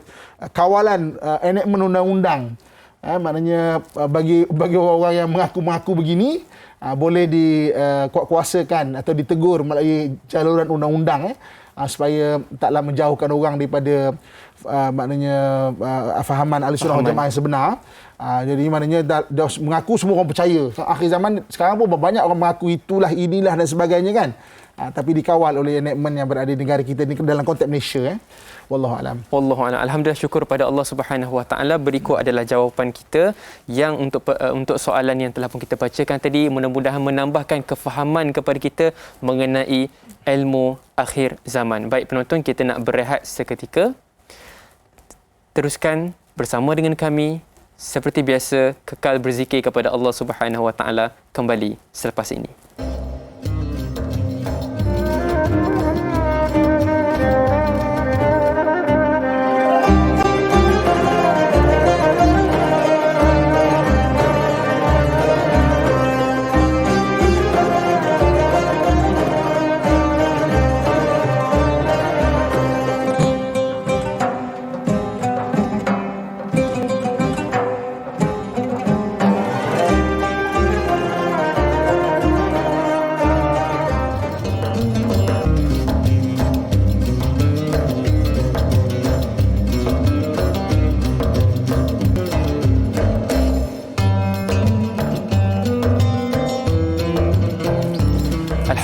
kawalan enactment undang-undang. Maknanya bagi orang-orang yang mengaku-mengaku begini, boleh dikuatkuasakan atau ditegur melalui jaluran undang-undang. Supaya taklah menjauhkan orang daripada maknanya fahaman Ahlussunnah wal Jamaah yang sebenar. Jadi maknanya dah mengaku semua orang percaya. Akhir zaman sekarang pun banyak orang mengaku inilah dan sebagainya kan. Tapi dikawal oleh enactment yang berada di negara kita ni dalam konteks Malaysia. Wallahu alam. Alhamdulillah, syukur pada Allah Subhanahu Wa Taala. Berikut adalah jawapan kita yang untuk soalan yang telah pun kita bacakan tadi, mudah-mudahan menambahkan kefahaman kepada kita mengenai ilmu akhir zaman. Baik penonton, kita nak berehat seketika. Teruskan bersama dengan kami seperti biasa kekal berzikir kepada Allah Subhanahu Wa Taala kembali selepas ini.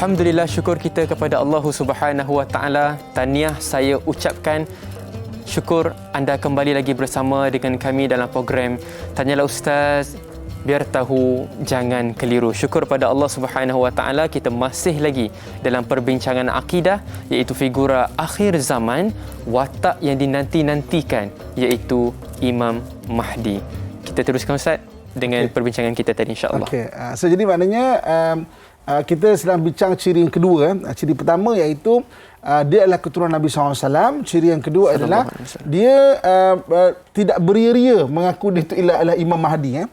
Alhamdulillah, syukur kita kepada Allah Subhanahu Wa Taala. Tahniah saya ucapkan. Syukur anda kembali lagi bersama dengan kami dalam program Tanyalah Ustaz, biar tahu jangan keliru. Syukur pada Allah Subhanahu Wa Taala, kita masih lagi dalam perbincangan akidah, iaitu figura akhir zaman, watak yang dinanti-nantikan, iaitu Imam Mahdi. Kita teruskan Ustaz dengan perbincangan kita tadi, insya-Allah. Okey. So jadi maknanya kita sedang bincang ciri yang kedua. Ciri pertama iaitu dia adalah keturunan Nabi SAW. Ciri yang kedua adalah dia tidak beria-ria mengaku dia itu adalah Imam Mahdi.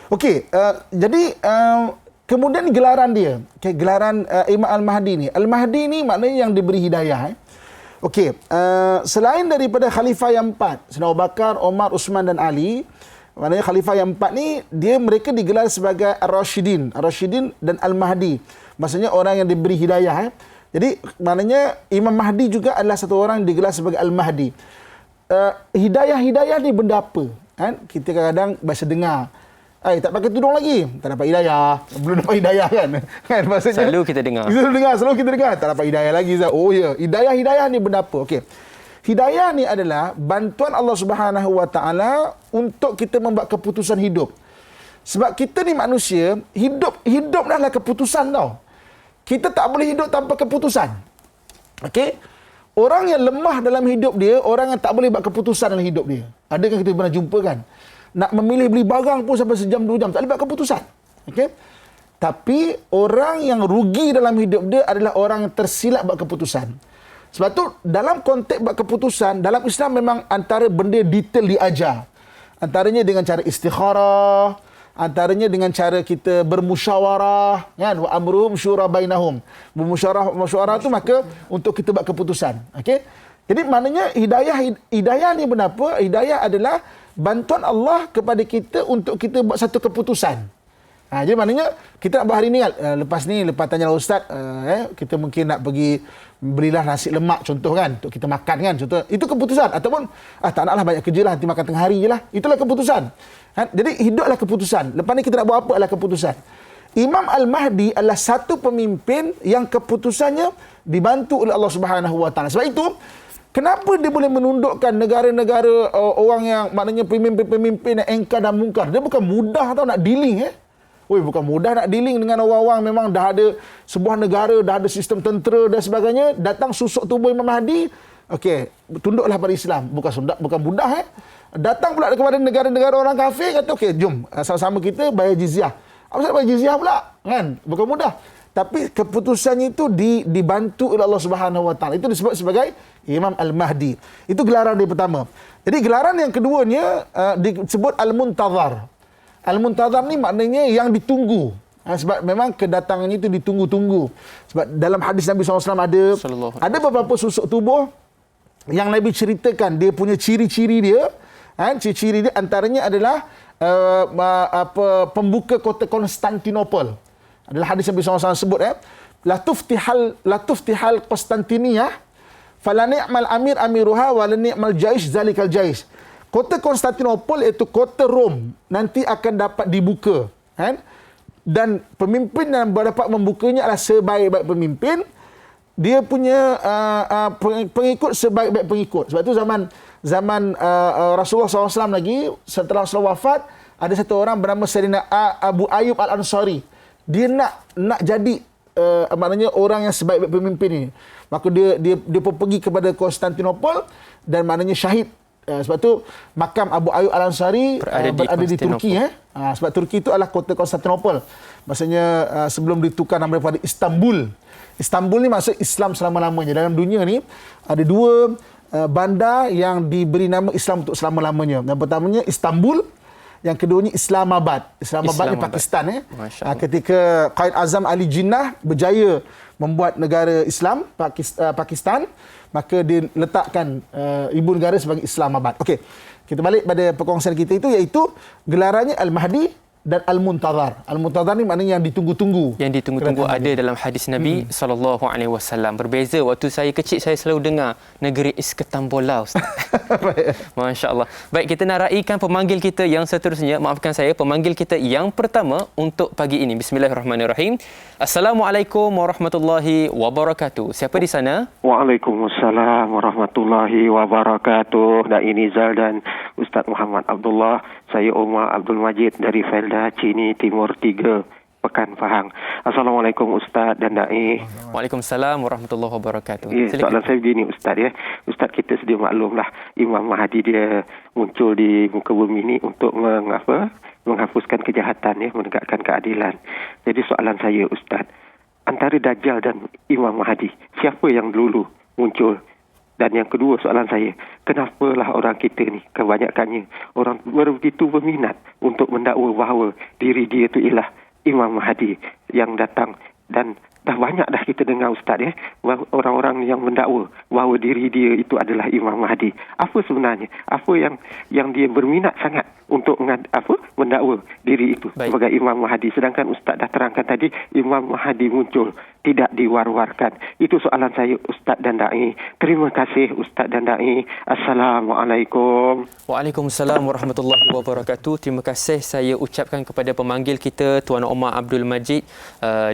Okey, jadi kemudian gelaran dia. Okay, gelaran Imam Al-Mahdi ni. Al-Mahdi ni maknanya yang diberi hidayah. Okey, selain daripada khalifah yang empat, Sayyidina Abu Bakar, Umar, Uthman dan Ali, maknanya khalifah yang empat ni mereka digelar sebagai Ar-Rasyidin dan Al-Mahdi. Maksudnya orang yang diberi hidayah. Jadi maknanya Imam Mahdi juga adalah satu orang yang digelar sebagai Al-Mahdi. Hidayah ni benda apa? Kan? Kita kadang-kadang biasa dengar, tak pakai tudung lagi, tak dapat hidayah. Belum dapat hidayah kan? Maksudnya Selalu kita dengar. Selalu kita dengar, tak dapat hidayah lagi. Oh ya, hidayah ni benda apa? Okey. Hidayah ni adalah bantuan Allah Subhanahu Wa Taala untuk kita membuat keputusan hidup. Sebab kita ni manusia, hidup adalah keputusan tau. Kita tak boleh hidup tanpa keputusan. Okey? Orang yang lemah dalam hidup dia, orang yang tak boleh buat keputusan dalam hidup dia. Adakah kita pernah jumpa kan? Nak memilih beli barang pun sampai sejam 2 jam, tak boleh buat keputusan. Okey? Tapi orang yang rugi dalam hidup dia adalah orang yang tersilap buat keputusan. Sebab tu dalam konteks buat keputusan, dalam Islam memang antara benda detail diajar. Antaranya dengan cara istikharah, antaranya dengan cara kita bermusyawarah, kan? Wa amruhum syura bainahum. Bermusyawarah tu maka untuk kita buat keputusan. Okey? Jadi maknanya hidayah ni benda apa? Hidayah adalah bantuan Allah kepada kita untuk kita buat satu keputusan. Jadi maknanya kita nak buat hari ni, lepas Tanyalah Ustaz, kita mungkin nak pergi belilah nasi lemak contoh kan, untuk kita makan kan contoh. Itu keputusan. Ataupun tak naklah banyak kerja lah, nanti makan tengah hari je lah. Itulah keputusan. Jadi hidup adalah keputusan. Lepas ni kita nak buat apa adalah keputusan. Imam Al-Mahdi adalah satu pemimpin yang keputusannya dibantu oleh Allah Subhanahu Wa Taala. Sebab itu kenapa dia boleh menundukkan negara-negara orang yang maknanya pemimpin-pemimpin yang engkar dan mungkar. Dia bukan mudah tau nak dealing bukan mudah nak dealing dengan orang-orang memang dah ada sebuah negara, dah ada sistem tentera dan sebagainya, datang susuk tubuh Imam Mahdi, okey, tunduklah pada Islam. Bukan mudah Datang pula kepada negara-negara orang kafir, kata okey, jom sama-sama kita bayar jizyah. Apa sebab bayar jizyah pula? Kan? Bukan mudah. Tapi keputusannya itu dibantu oleh Allah Subhanahu Wa Taala. Itu disebut sebagai Imam Al-Mahdi. Itu gelaran dia pertama. Jadi gelaran yang keduanya disebut Al-Muntazar. Al-Muntazar ni maknanya yang ditunggu. Sebab memang kedatangannya itu ditunggu-tunggu. Sebab dalam hadis Nabi SAW ada beberapa susuk tubuh yang Nabi ceritakan dia punya ciri-ciri dia. Ciri-ciri dia antaranya adalah pembuka kota Konstantinopel. Adalah hadis Nabi SAW sebut La tuftihal Konstantiniyah fala ni'mal amir amiruha wa la ni'mal jaish zalikal jaish. Kota Konstantinopel iaitu kota Rom nanti akan dapat dibuka, kan? Dan pemimpin yang dapat membukanya adalah sebaik-baik pemimpin. Dia punya pengikut sebaik-baik pengikut. Sebab itu zaman Rasulullah SAW lagi, setelah Rasulullah wafat, ada satu orang bernama Sayyidina Abu Ayyub Al-Ansari. Dia nak jadi maknanya orang yang sebaik-baik pemimpin ini. Maka dia pun pergi kepada Konstantinopel dan maknanya syahid. Sebab tu makam Abu Ayyub Al-Ansari berada di Turki. Sebab Turki itu adalah kota Konstantinopel. Maksudnya sebelum ditukar nama daripada Istanbul. Istanbul ni maksud Islam selama-lamanya. Dalam dunia ni ada dua bandar yang diberi nama Islam untuk selama-lamanya. Yang pertamanya Istanbul, yang keduanya Islamabad. Islamabad ni Pakistan. Ketika Qaid Azam Ali Jinnah berjaya membuat negara Islam, Pakistan, maka dia letakkan ibu negara sebagai Islamabad. Okey, kita balik pada perkongsian kita itu, iaitu gelarannya Al-Mahdi dan Al-Muntazar. Al-Muntazar ni maknanya yang ditunggu-tunggu. Yang ditunggu-tunggu ada dalam hadis Nabi SAW. Berbeza, waktu saya kecil saya selalu dengar negeri Isketambola, Ustaz. Masya Allah. Baik, kita nak raikan pemanggil kita yang seterusnya. Maafkan saya, pemanggil kita yang pertama untuk pagi ini. Bismillahirrahmanirrahim. Assalamualaikum warahmatullahi wabarakatuh. Siapa di sana? Waalaikumsalam warahmatullahi wabarakatuh. Dai Nizal dan Ustaz Muhammad Abdullah. Saya Umar Abdul Majid dari Felda, Cini Timur 3, Pekan Pahang. Assalamualaikum Ustaz dan Dai. Waalaikumsalam warahmatullahi wabarakatuh. Ya, soalan saya begini Ustaz ya. Ustaz, kita sedia maklumlah Imam Mahdi dia muncul di muka bumi ini untuk menghapuskan kejahatan ya, menegakkan keadilan. Jadi soalan saya Ustaz, antara Dajjal dan Imam Mahdi, siapa yang dulu muncul? Dan yang kedua soalan saya, kenapalah orang kita ni kebanyakannya orang begitu berminat untuk mendakwa bahawa diri dia itu ialah Imam Mahdi yang datang, dan dah banyak dah kita dengar Ustaz ya, orang-orang yang mendakwa bahawa diri dia itu adalah Imam Mahdi. Apa sebenarnya? Apa yang dia berminat sangat untuk mendakwa diri itu sebagai Imam Mahdi, sedangkan Ustaz dah terangkan tadi Imam Mahdi muncul tidak diwar-warkan. Itu soalan saya Ustaz dan Dai. Terima kasih Ustaz dan Dai. Assalamualaikum. Waalaikumsalam warahmatullahi wabarakatuh. Terima kasih saya ucapkan kepada pemanggil kita Tuan Omar Abdul Majid.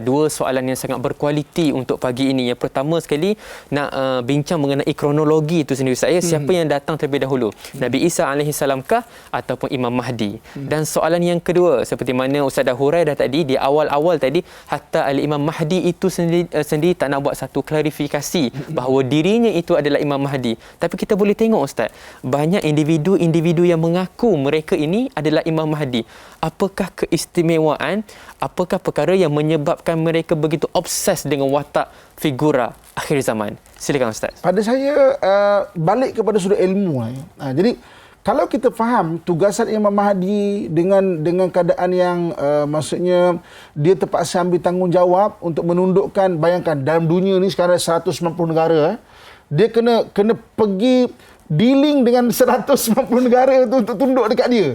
Dua soalan yang sangat berkualiti untuk pagi ini. Yang pertama sekali nak bincang mengenai kronologi itu sendiri saya. Siapa yang datang terlebih dahulu? Nabi Isa alaihissalam kah ataupun Imam Mahdi? Dan soalan yang kedua, seperti mana Ustaz dah hurai dah tadi di awal-awal tadi, hatta Al-Imam Mahdi itu sendiri tak nak buat satu klarifikasi bahawa dirinya itu adalah Imam Mahdi. Tapi kita boleh tengok Ustaz, banyak individu-individu yang mengaku mereka ini adalah Imam Mahdi. Apakah keistimewaan, apakah perkara yang menyebabkan mereka begitu obses dengan watak figura akhir zaman? Silakan Ustaz. Pada saya balik kepada sudut ilmu. Jadi kalau kita faham tugasan Imam Mahdi dengan keadaan yang maksudnya dia terpaksa ambil tanggungjawab untuk menundukkan, bayangkan dalam dunia ni sekarang 190 negara, dia kena pergi dealing dengan 190 negara tu untuk tunduk dekat dia.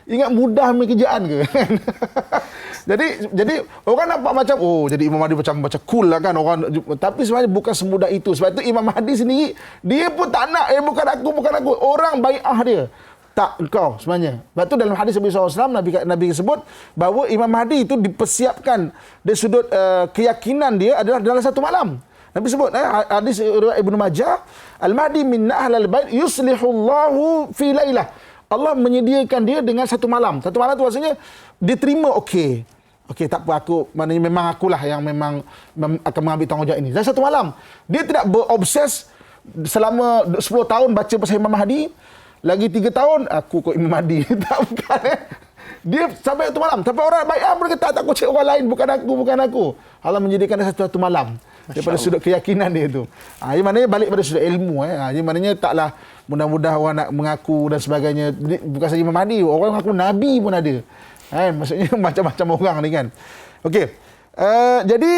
Ingat mudah kerjaan ke? Jadi orang nampak macam jadi Imam Mahdi macam cool lah kan orang, tapi sebenarnya bukan semudah itu. Sebab itu Imam Mahdi sendiri dia pun tak nak, bukan aku, orang bai'ah dia. Tak, engkau sebenarnya. Sebab tu dalam hadis Nabi SAW, Nabi sebut bahawa Imam Mahdi itu dipersiapkan dari sudut keyakinan dia adalah dalam satu malam. Nabi sebut hadis riwayat Ibnu Majah, Al-Mahdi min ahlil bait yuslihullahu fi lailah. Allah menyediakan dia dengan satu malam. Satu malam tu maksudnya dia terima okey, tak apa, maknanya memang akulah yang memang akan mengambil tanggungjawab ini. Dan satu malam dia tidak berobses selama 10 tahun baca pasal Imam Mahdi, lagi 3 tahun aku kok Imam Mahdi. Tak, bukan. Dia sampai satu malam. Tapi orang baik mereka tak takut orang lain, bukan aku. Allah menjadikan dia satu malam. Daripada sudut keyakinan dia itu. Ini maknanya balik pada sudut ilmu. Ini maknanya taklah mudah-mudah orang nak mengaku dan sebagainya. Bukan saja Imam Mahdi, orang mengaku Nabi pun ada. Maksudnya macam-macam orang ni kan. Okey. Jadi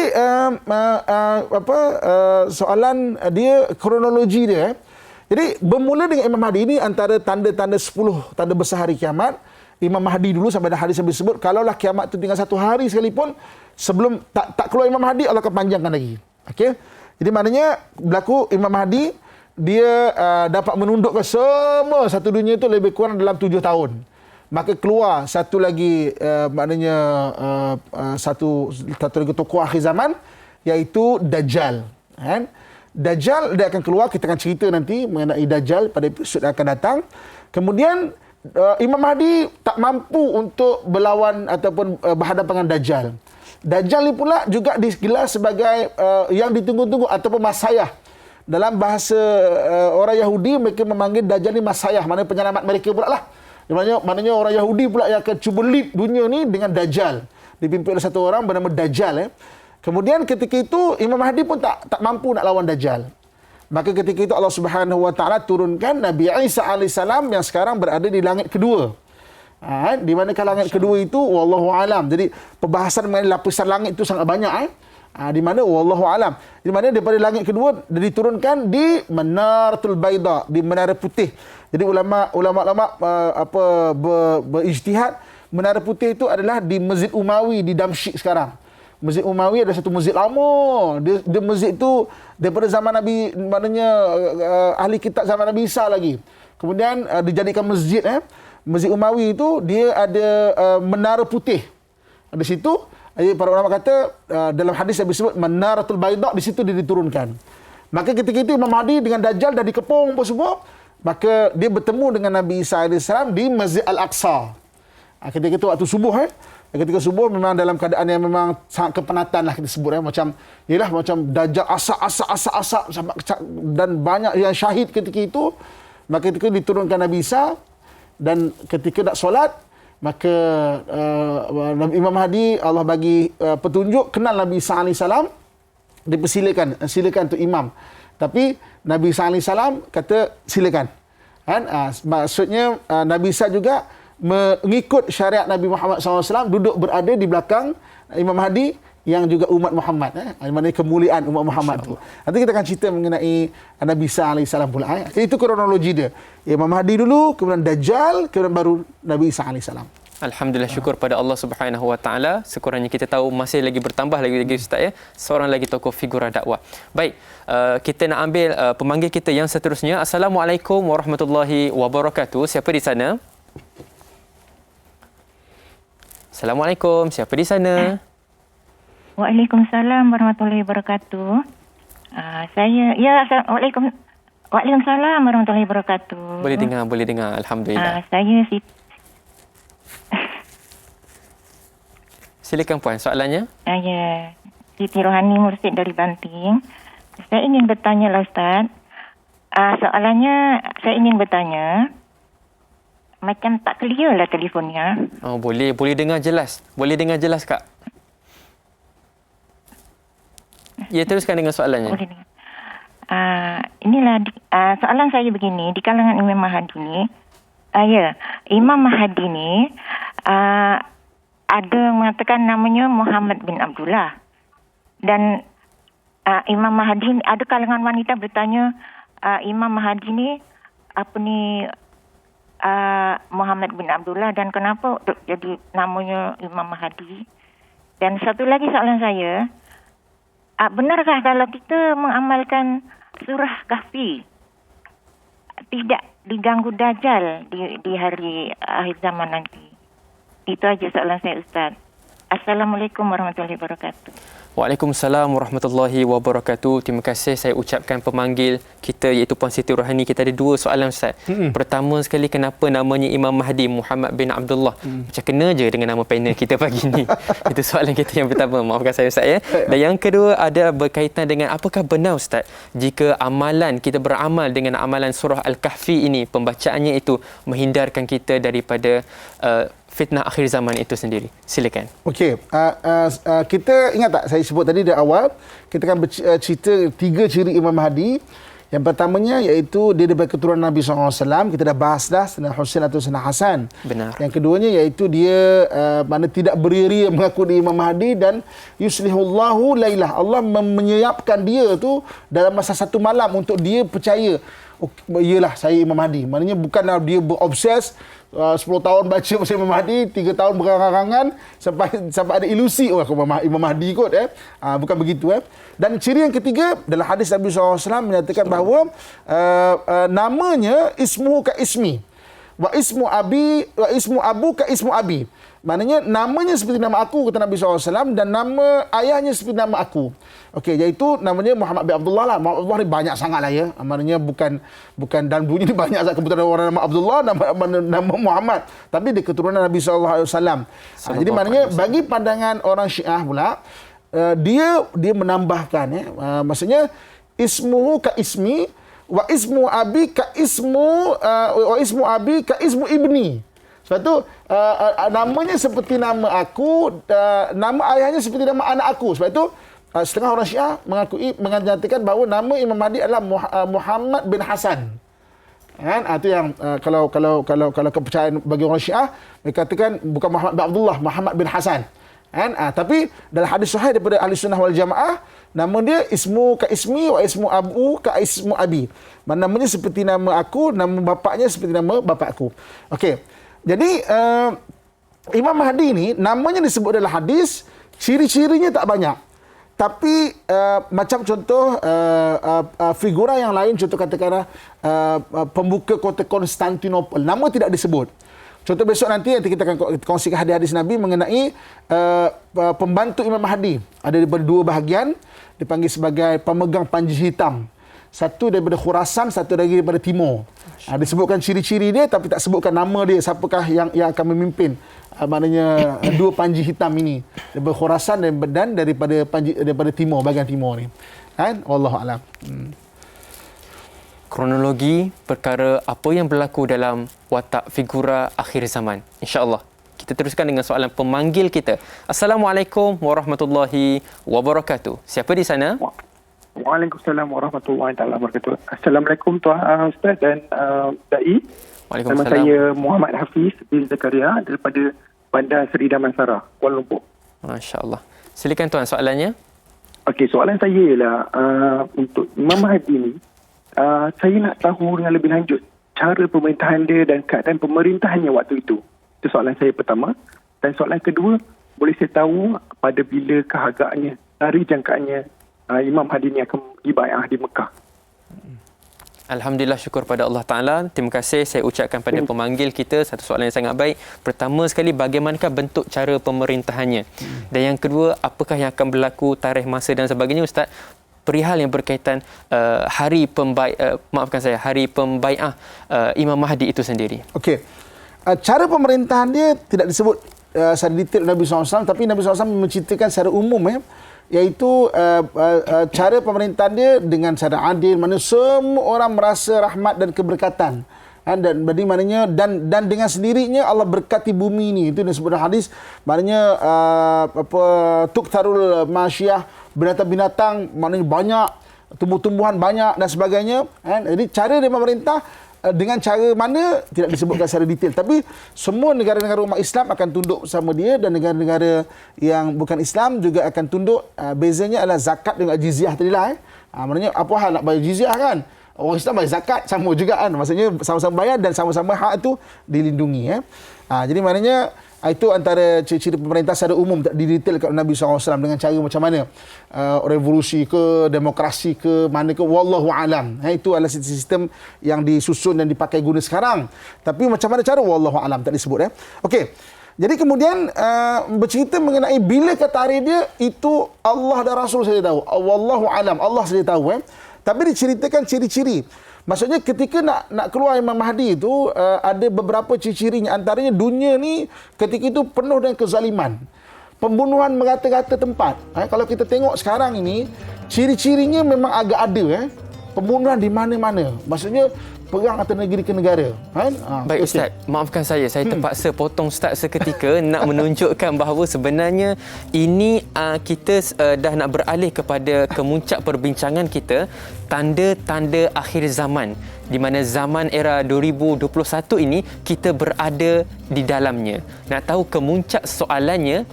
soalan dia, kronologi dia. Jadi bermula dengan Imam Mahdi ini antara tanda-tanda 10 tanda besar hari kiamat. Imam Mahdi dulu sampai dah hadis yang disebut, kalaulah kiamat itu tinggal 1 hari sekalipun sebelum tak keluar Imam Mahdi, Allah akan panjangkan lagi. Okey. Jadi maknanya berlaku Imam Mahdi dia dapat menundukkan semua satu dunia itu lebih kurang dalam 7 tahun. Maka keluar satu lagi maknanya satu lagi tokoh akhir zaman, iaitu Dajjal. Kan? Dajjal dia akan keluar, kita akan cerita nanti mengenai Dajjal pada episod yang akan datang. Kemudian Imam Mahdi tak mampu untuk berlawan ataupun berhadapan dengan Dajjal. Dajjal ni pula juga digelar sebagai yang ditunggu-tunggu ataupun Masayah. dalam bahasa orang Yahudi, mereka memanggil Dajjal ni Masayah, maknanya penyelamat mereka pula lah. Maknanya orang Yahudi pula yang akan cuba lead dunia ni dengan Dajjal. Dipimpin oleh satu orang bernama Dajjal. Kemudian ketika itu Imam Mahdi pun tak mampu nak lawan Dajjal. Maka ketika itu Allah Subhanahu Wa Taala turunkan Nabi Isa alaihissalam yang sekarang berada di langit kedua. Di manakah langit kedua itu wallahu alam. Jadi perbahasan mengenai lapisan langit itu sangat banyak di mana wallahu alam. Di mana daripada langit kedua diturunkan di Manaratul Baida, di menara putih. Jadi ulama berijtihad, menara putih itu adalah di Masjid Umawi di Damsyik sekarang. Masjid Umawi ada satu masjid lama. Dia masjid itu daripada zaman Nabi, maknanya ahli kitab zaman Nabi Isa lagi. Kemudian dijadikan masjid. Masjid Umawi itu dia ada menara putih. Di situ para ulama kata dalam hadis yang disebut Manaratul Baida, di situ dia diturunkan. Maka ketika itu Imam Mahdi dengan Dajjal dah dikepung apa semua, maka dia bertemu dengan Nabi Isa AS di Masjid Al-Aqsa. Ketika itu waktu subuh. Ketika subuh memang dalam keadaan yang memang sangat kepenatan lah kita sebut. Macam Dajjal asap dan banyak yang syahid ketika itu. Maka ketika diturunkan Nabi Isa, dan ketika nak solat, maka Imam Mahdi Allah bagi petunjuk kenal Nabi Isa AS, silakan untuk imam. Tapi Nabi Isa AS kata silakan. Maksudnya Nabi Isa juga mengikut syariat Nabi Muhammad SAW, duduk berada di belakang Imam Mahdi yang juga umat Muhammad. Maknanya kemuliaan umat Muhammad tu. Nanti kita akan cerita mengenai Nabi Isa AS pula. Itu kronologi dia. Imam Mahdi dulu, kemudian Dajjal, kemudian baru Nabi Isa AS. Alhamdulillah, syukur pada Allah Subhanahu Wa Taala. Sekurangnya kita tahu masih lagi bertambah lagi Ustaz seorang lagi tokoh figura dakwah. Baik, kita nak ambil pemanggil kita yang seterusnya. Assalamualaikum warahmatullahi wabarakatuh. Siapa di sana? Assalamualaikum. Siapa di sana? Waalaikumsalam warahmatullahi wabarakatuh. Waalaikumsalam warahmatullahi wabarakatuh. Boleh dengar. Alhamdulillah. Saya Silakan puan, soalannya. Ya, Siti Rohani Mursyid dari Banting. Saya ingin bertanya lah Ustaz. Soalannya saya ingin bertanya, macam tak clear lah telefonnya. Oh, boleh dengar jelas. Boleh dengar jelas, Kak. Ya, teruskan dengan soalannya. Boleh dengar. Soalan saya begini, di kalangan Imam Mahdi ni, Imam Mahdi ni ada mengatakan namanya Muhammad bin Abdullah. Dan Imam Mahdi, ada kalangan wanita bertanya, Imam Mahdi ni Muhammad bin Abdullah, dan kenapa jadi namanya Imam Mahdi? Dan satu lagi soalan saya, benarkah kalau kita mengamalkan surah Kahfi tidak diganggu Dajjal di hari akhir zaman nanti? Itu aja soalan saya Ustaz. Assalamualaikum warahmatullahi wabarakatuh. Waalaikumsalam warahmatullahi wabarakatuh. Terima kasih saya ucapkan pemanggil kita iaitu Puan Siti Rohani. Kita ada dua soalan Ustaz. Pertama sekali, kenapa namanya Imam Mahdi Muhammad bin Abdullah? Macam kena je dengan nama panel kita pagi ni. Itu soalan kita yang pertama. Maafkan saya Ustaz Dan yang kedua ada berkaitan dengan apakah benar Ustaz jika amalan kita beramal dengan amalan surah Al-Kahfi ini, pembacaannya itu menghindarkan kita daripada fitnah akhir zaman itu sendiri. Silakan. Okey, kita ingat tak saya sebut tadi di awal, kita akan bercerita 3 ciri Imam Mahdi. Yang pertamanya iaitu dia daripada keturunan Nabi SAW. Kita dah bahas dah, Sayyidina Husain atau Sayyidina Hasan. Benar. Yang keduanya iaitu dia mana tidak beri-ria mengaku dia Imam Mahdi, dan yuslihullahu lailah. Allah menyiapkan dia tu dalam masa satu malam untuk dia percaya, iyalah saya Imam Mahdi. Maknanya bukanlah dia berobses 10 tahun baca pasal Imam Mahdi, 3 tahun berangang-angan sampai ada ilusi aku Imam Mahdi kot bukan begitu Dan ciri yang ketiga, dalam hadis Nabi SAW menyatakan bahawa namanya ismuhu ka ismi wa ismu abu ka ismu abi. Maknanya namanya seperti nama aku, kata Nabi SAW, dan nama ayahnya seperti nama aku. Okey, iaitu namanya Muhammad bin Abdullah lah. Muhammad Abdullah ni banyak sangat lah ya. Maknanya bukan dan dulunya ni banyak sangat kebetulan orang nama Abdullah, nama Muhammad. Tapi dia keturunan Nabi SAW. Jadi maknanya bagi pandangan orang Syiah pula, dia menambahkan maksudnya ismuhu ka ismi wa ismu abi ka ismu ibni. Sebab tu namanya seperti nama aku, nama ayahnya seperti nama anak aku. Sebab tu setengah orang Syiah mengatakan bahawa nama Imam Mahdi adalah Muhammad bin Hasan. Kan? Itu yang kalau kepercayaan bagi orang Syiah, mereka katakan bukan Muhammad bin Abdullah, Muhammad bin Hasan. Kan? Tapi dalam hadis sahih daripada Ahli Sunnah wal Jamaah, nama dia ismu ka ismi wa ismu abu ka ismu abi. Namanya seperti nama aku, nama bapaknya seperti nama bapak aku. Okey. Jadi Imam Mahdi ni namanya disebut dalam hadis, ciri-cirinya tak banyak. Tapi macam contoh figura yang lain, contoh katakanlah pembuka kota Konstantinopel, nama tidak disebut. Contoh besok nanti kita akan kongsikan hadis-hadis Nabi mengenai pembantu Imam Mahdi. Ada daripada dua bahagian, dipanggil sebagai pemegang panji hitam. Satu daripada Khurasan, satu lagi daripada Timur. Disebutkan ciri-ciri dia tapi tak sebutkan nama dia, siapakah yang akan memimpin. Maknanya dua panji hitam ini, daripada Khurasan dan daripada Timur, bahagian Timur ni. Kan? Wallahu alam. Kronologi perkara apa yang berlaku dalam watak figura akhir zaman. InsyaAllah. Kita teruskan dengan soalan pemanggil kita. Assalamualaikum warahmatullahi wabarakatuh. Siapa di sana? Waalaikumsalam warahmatullahi wabarakatuh. Assalamualaikum Tuan Ustaz dan Dai. Nama saya Muhammad Hafiz bin Zakaria daripada Bandar Seri Damansara, Kuala Lumpur. Masya-Allah. Silakan Tuan soalannya. Okey, soalan saya ialah untuk Imam Mahdi ni, saya nak tahu dengan lebih lanjut cara pemerintahan dia dan keadaan pemerintahannya waktu itu. Itu soalan saya pertama. Dan soalan kedua, boleh saya tahu pada bila agaknya, hari jangkaannya Imam Mahdi ni akan dibai'ah di Mekah? Alhamdulillah, syukur pada Allah Ta'ala. Terima kasih saya ucapkan pada pemanggil kita satu soalan yang sangat baik. Pertama sekali, bagaimanakah bentuk cara pemerintahannya? Dan yang kedua, apakah yang akan berlaku, tarikh masa dan sebagainya, Ustaz? Perihal yang berkaitan hari pembai'ah Imam Mahdi itu sendiri. Okey. Cara pemerintahan dia tidak disebut secara detail Nabi SAW, tapi Nabi SAW menceritakan secara umum iaitu cara pemerintahan dia dengan cara adil, mana semua orang merasa rahmat dan keberkatan. Dan maknanya dan dengan sendirinya Allah berkati bumi ini. Itu disebut dalam hadis, maknanya tuktarul masyiyah, binatang-binatang maknanya banyak, tumbuh-tumbuhan banyak dan sebagainya. Jadi cara dia memerintah dengan cara mana tidak disebutkan secara detail, tapi semua negara-negara umat Islam akan tunduk sama dia dan negara-negara yang bukan Islam juga akan tunduk. Bezanya adalah zakat dengan jizyah tadilah. Maknanya apa hal nak bayar jizyah kan? Orang Islam bayar zakat sama juga kan. Maksudnya sama-sama bayar dan sama-sama hak itu dilindungi. Jadi maknanya itu antara ciri-ciri pemerintah secara umum, tak didetailkan Nabi SAW dengan cara macam mana, revolusi ke, demokrasi ke, mana ke, wallahu alam. Itu adalah sistem yang disusun dan dipakai guna sekarang. Tapi macam mana cara, wallahu alam, tak disebut. Okey. Jadi kemudian bercerita mengenai bila kata hari dia, itu Allah dan Rasul saja tahu. Wallahu alam, Allah saja tahu. Tapi diceritakan ciri-ciri. Maksudnya ketika nak keluar Imam Mahdi itu ada beberapa ciri-cirinya. Antaranya dunia ni ketika itu penuh dengan kezaliman. Pembunuhan merata-rata tempat. Kalau kita tengok sekarang ini, ciri-cirinya memang agak ada. Pembunuhan di mana-mana. Maksudnya perang antara negeri ke negara. Baik Ustaz, maafkan saya terpaksa potong Ustaz seketika nak menunjukkan bahawa sebenarnya ini kita dah nak beralih kepada kemuncak perbincangan kita, tanda-tanda akhir zaman, di mana zaman era 2021 ini kita berada di dalamnya. Nak tahu kemuncak soalannya?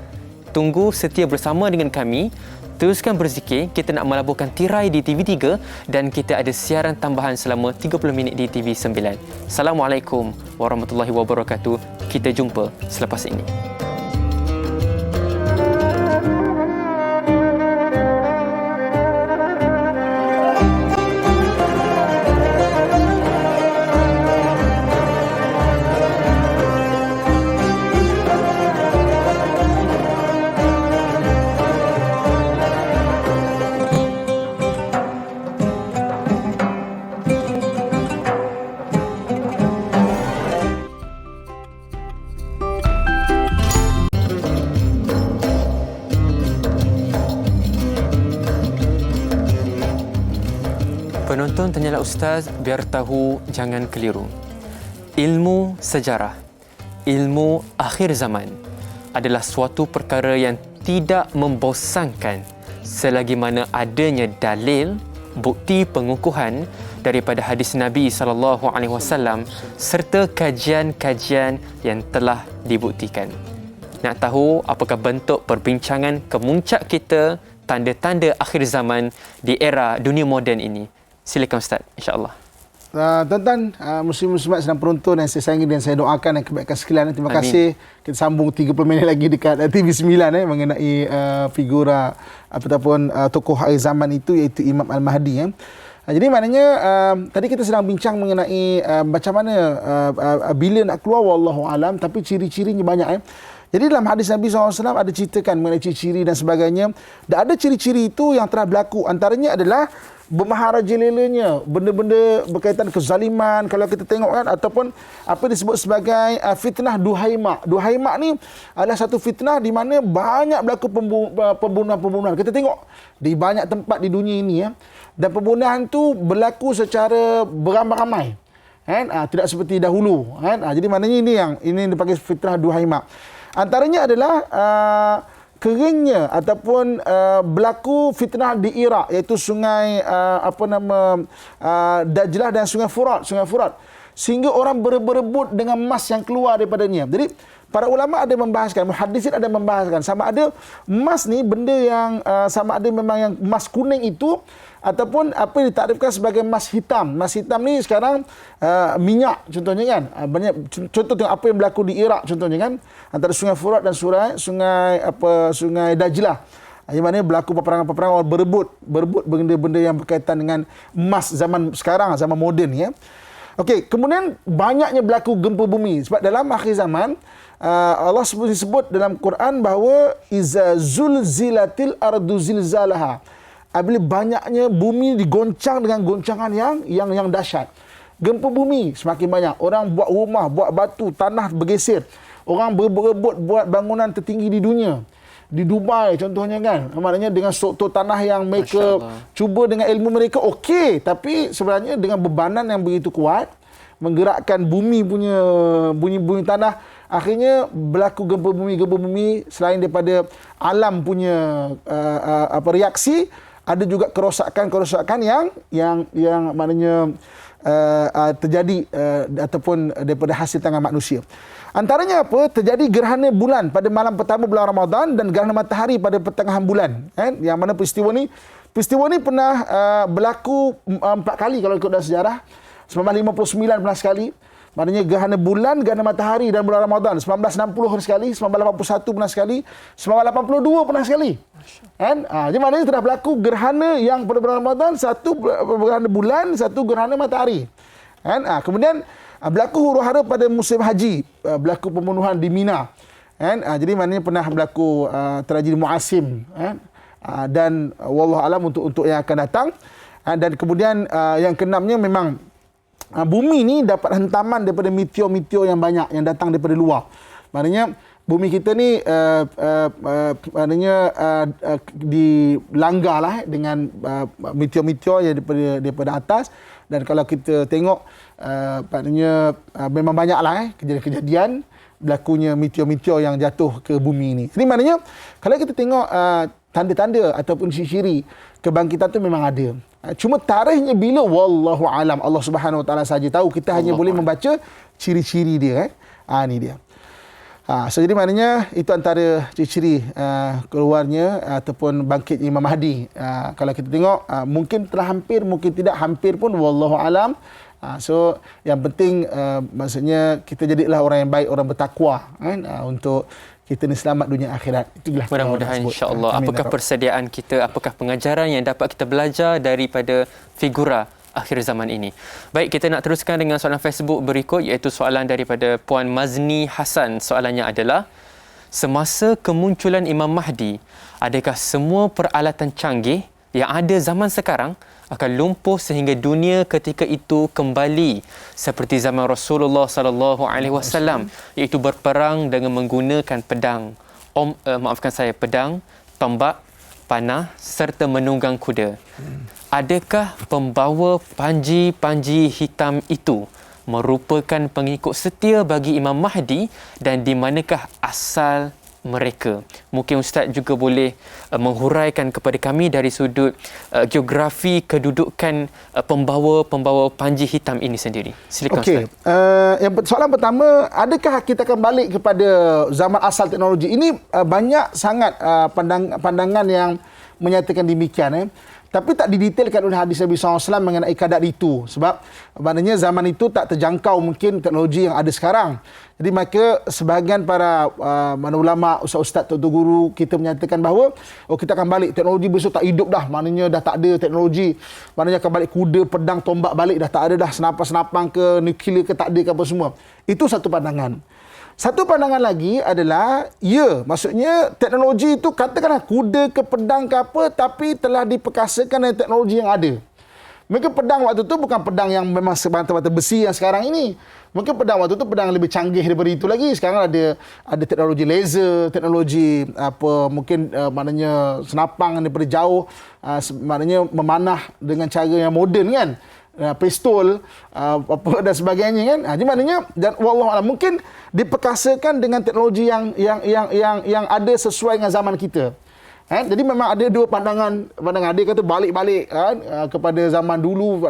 Tunggu setia bersama dengan kami. Teruskan berzikir, kita nak melaburkan tirai di TV3 dan kita ada siaran tambahan selama 30 minit di TV9. Assalamualaikum warahmatullahi wabarakatuh. Kita jumpa selepas ini. hanyalah ustaz, biar tahu jangan keliru. Ilmu sejarah, ilmu akhir zaman adalah suatu perkara yang tidak membosankan selagi mana adanya dalil, bukti pengukuhan daripada hadis Nabi SAW serta kajian-kajian yang telah dibuktikan. Nak tahu apakah bentuk perbincangan kemuncak kita, tanda-tanda akhir zaman di era dunia moden ini? Silakan Ustaz, insya-Allah. Tuan-tuan, muslim-muslimat sedang penonton yang saya sayangi dan saya doakan dan kebaikan sekalian. Terima kasih. Kita sambung 30 minit lagi dekat TV9 mengenai figura ataupun tokoh akhir zaman itu, iaitu Imam Al-Mahdi. Jadi maknanya tadi kita sedang bincang mengenai macam mana bila nak keluar, wallahu alam, tapi ciri-cirinya banyak. Jadi dalam hadis Nabi SAW ada ceritakan mengenai ciri-ciri dan sebagainya. Dan ada ciri-ciri itu yang telah berlaku. Antaranya adalah bermaharajalelanya, benda-benda berkaitan kezaliman kalau kita tengok kan, ataupun apa disebut sebagai fitnah Duhaimak. Duhaimak ni adalah satu fitnah di mana banyak berlaku pembunuhan-pembunuhan. Kita tengok di banyak tempat di dunia ini dan pembunuhan tu berlaku secara beramai-ramai. Kan? Tidak seperti dahulu. Kan? Jadi maknanya ini dipanggil fitnah Duhaimak. Antaranya adalah keringnya ataupun berlaku fitnah di Iraq, iaitu sungai Dajlah dan sungai Furat, sehingga orang berebut dengan emas yang keluar daripadanya. Jadi para ulama ada membahaskan, muhaddisin ada membahaskan sama ada emas ni benda yang sama ada memang yang emas kuning itu ataupun apa yang ditakdirkan sebagai emas hitam. Emas hitam ni sekarang minyak contohnya kan. Banyak contoh tengok apa yang berlaku di Iraq contohnya kan, antara sungai Furat dan sungai Dajlah. Di mana berlaku peperangan-peperangan, orang berebut benda-benda yang berkaitan dengan emas zaman sekarang, zaman moden ya. Okey, kemudian banyaknya berlaku gempa bumi sebab dalam akhir zaman Allah sebut dalam Quran bahawa iza zulzilatil ardu zilzalaha. Apabila banyaknya bumi digoncang dengan goncangan yang dahsyat. Gempa bumi semakin banyak. Orang buat rumah, buat batu, tanah bergeser. Orang berebut buat bangunan tertinggi di dunia. Di Dubai contohnya kan. Maknanya dengan struktur tanah yang mereka cuba dengan ilmu mereka okey, tapi sebenarnya dengan bebanan yang begitu kuat menggerakkan bumi punya bunyi-bunyi tanah, akhirnya berlaku gempa bumi selain daripada alam punya reaksi, ada juga kerosakan yang maknanya terjadi ataupun daripada hasil tangan manusia. Antaranya apa? Terjadi gerhana bulan pada malam pertama bulan Ramadan dan gerhana matahari pada pertengahan bulan. Yang mana peristiwa ni pernah berlaku 4 kali kalau ikut dalam sejarah. 1959 pernah sekali. Maknanya gerhana bulan, gerhana matahari dan bulan Ramadan. 1960 pernah sekali, 1981 pernah sekali, 1982 pernah sekali. Jadi maknanya telah berlaku gerhana yang pada bulan Ramadan, satu gerhana bulan, satu gerhana matahari. Kemudian berlaku huru-hara pada musim haji, berlaku pembunuhan di Mina. Jadi maknanya pernah berlaku tragedi Muasim. Dan wallahu alam untuk yang akan datang. Dan kemudian yang keenamnya memang bumi ni dapat hentaman daripada meteor-meteor yang banyak yang datang daripada luar. Maknanya bumi kita ni dilanggarlah dengan meteor-meteor yang daripada atas. Dan kalau kita tengok maknanya memang banyaklah kejadian-kejadian berlakunya meteor-meteor yang jatuh ke bumi ini. Jadi maknanya kalau kita tengok tanda-tanda ataupun ciri-ciri kebangkitan tu memang ada. Cuma tarikhnya bila, wallahu alam, Allah Subhanahu Wa Taala saja tahu. Kita hanya boleh membaca ciri-ciri dia. Ni dia. So jadi maknanya itu antara ciri-ciri keluarnya ataupun bangkit Imam Mahdi. Kalau kita tengok mungkin telah hampir, mungkin tidak hampir pun, wallahu alam. So yang penting maksudnya kita jadilah orang yang baik, orang bertakwa untuk kita ni selamat dunia akhirat. Itulah mudah-mudahan insya-Allah. Apakah persediaan kita, apakah pengajaran yang dapat kita belajar daripada figura akhir zaman ini? Baik, kita nak teruskan dengan soalan Facebook berikut, iaitu soalan daripada Puan Mazni Hassan. Soalannya adalah, semasa kemunculan Imam Mahdi, adakah semua peralatan canggih yang ada zaman sekarang akan lumpuh sehingga dunia ketika itu kembali seperti zaman Rasulullah SAW, iaitu berperang dengan menggunakan pedang, pedang, tombak, panah serta menunggang kuda? adakah pembawa panji-panji hitam itu merupakan pengikut setia bagi Imam Mahdi dan di manakah asal mereka? Mungkin Ustaz juga boleh menghuraikan kepada kami dari sudut geografi kedudukan pembawa panji hitam ini sendiri. Silakan Ustaz. Soalan pertama, adakah kita akan balik kepada zaman asal teknologi? Ini banyak sangat pandangan yang menyatakan demikian. Tapi tak didetailkan oleh hadis Nabi SAW mengenai kadar itu. Sebab maknanya zaman itu tak terjangkau mungkin teknologi yang ada sekarang. Jadi maka sebahagian para ulama, ustaz-ustaz, tuan guru kita menyatakan bahawa kita akan balik. Teknologi besok tak hidup dah. Maknanya dah tak ada teknologi. Maknanya akan balik kuda, pedang, tombak balik. Dah tak ada dah senapang-senapang ke nuklear ke tak ada ke apa semua. Itu satu pandangan. Satu pandangan lagi adalah, maksudnya teknologi itu katakanlah kuda ke pedang ke apa, tapi telah diperkasakan dengan teknologi yang ada. Mungkin pedang waktu itu bukan pedang yang memang semata-mata besi yang sekarang ini. Mungkin pedang waktu itu pedang lebih canggih daripada itu lagi. Sekarang ada teknologi laser, teknologi mungkin maknanya senapang daripada jauh, maknanya memanah dengan cara yang moden kan. Pistol dan sebagainya kan. Jadi maknanya dan wallahu alam mungkin diperkasakan dengan teknologi yang ada sesuai dengan zaman kita. Jadi memang ada dua pandangan ada kata balik-balik kepada zaman dulu,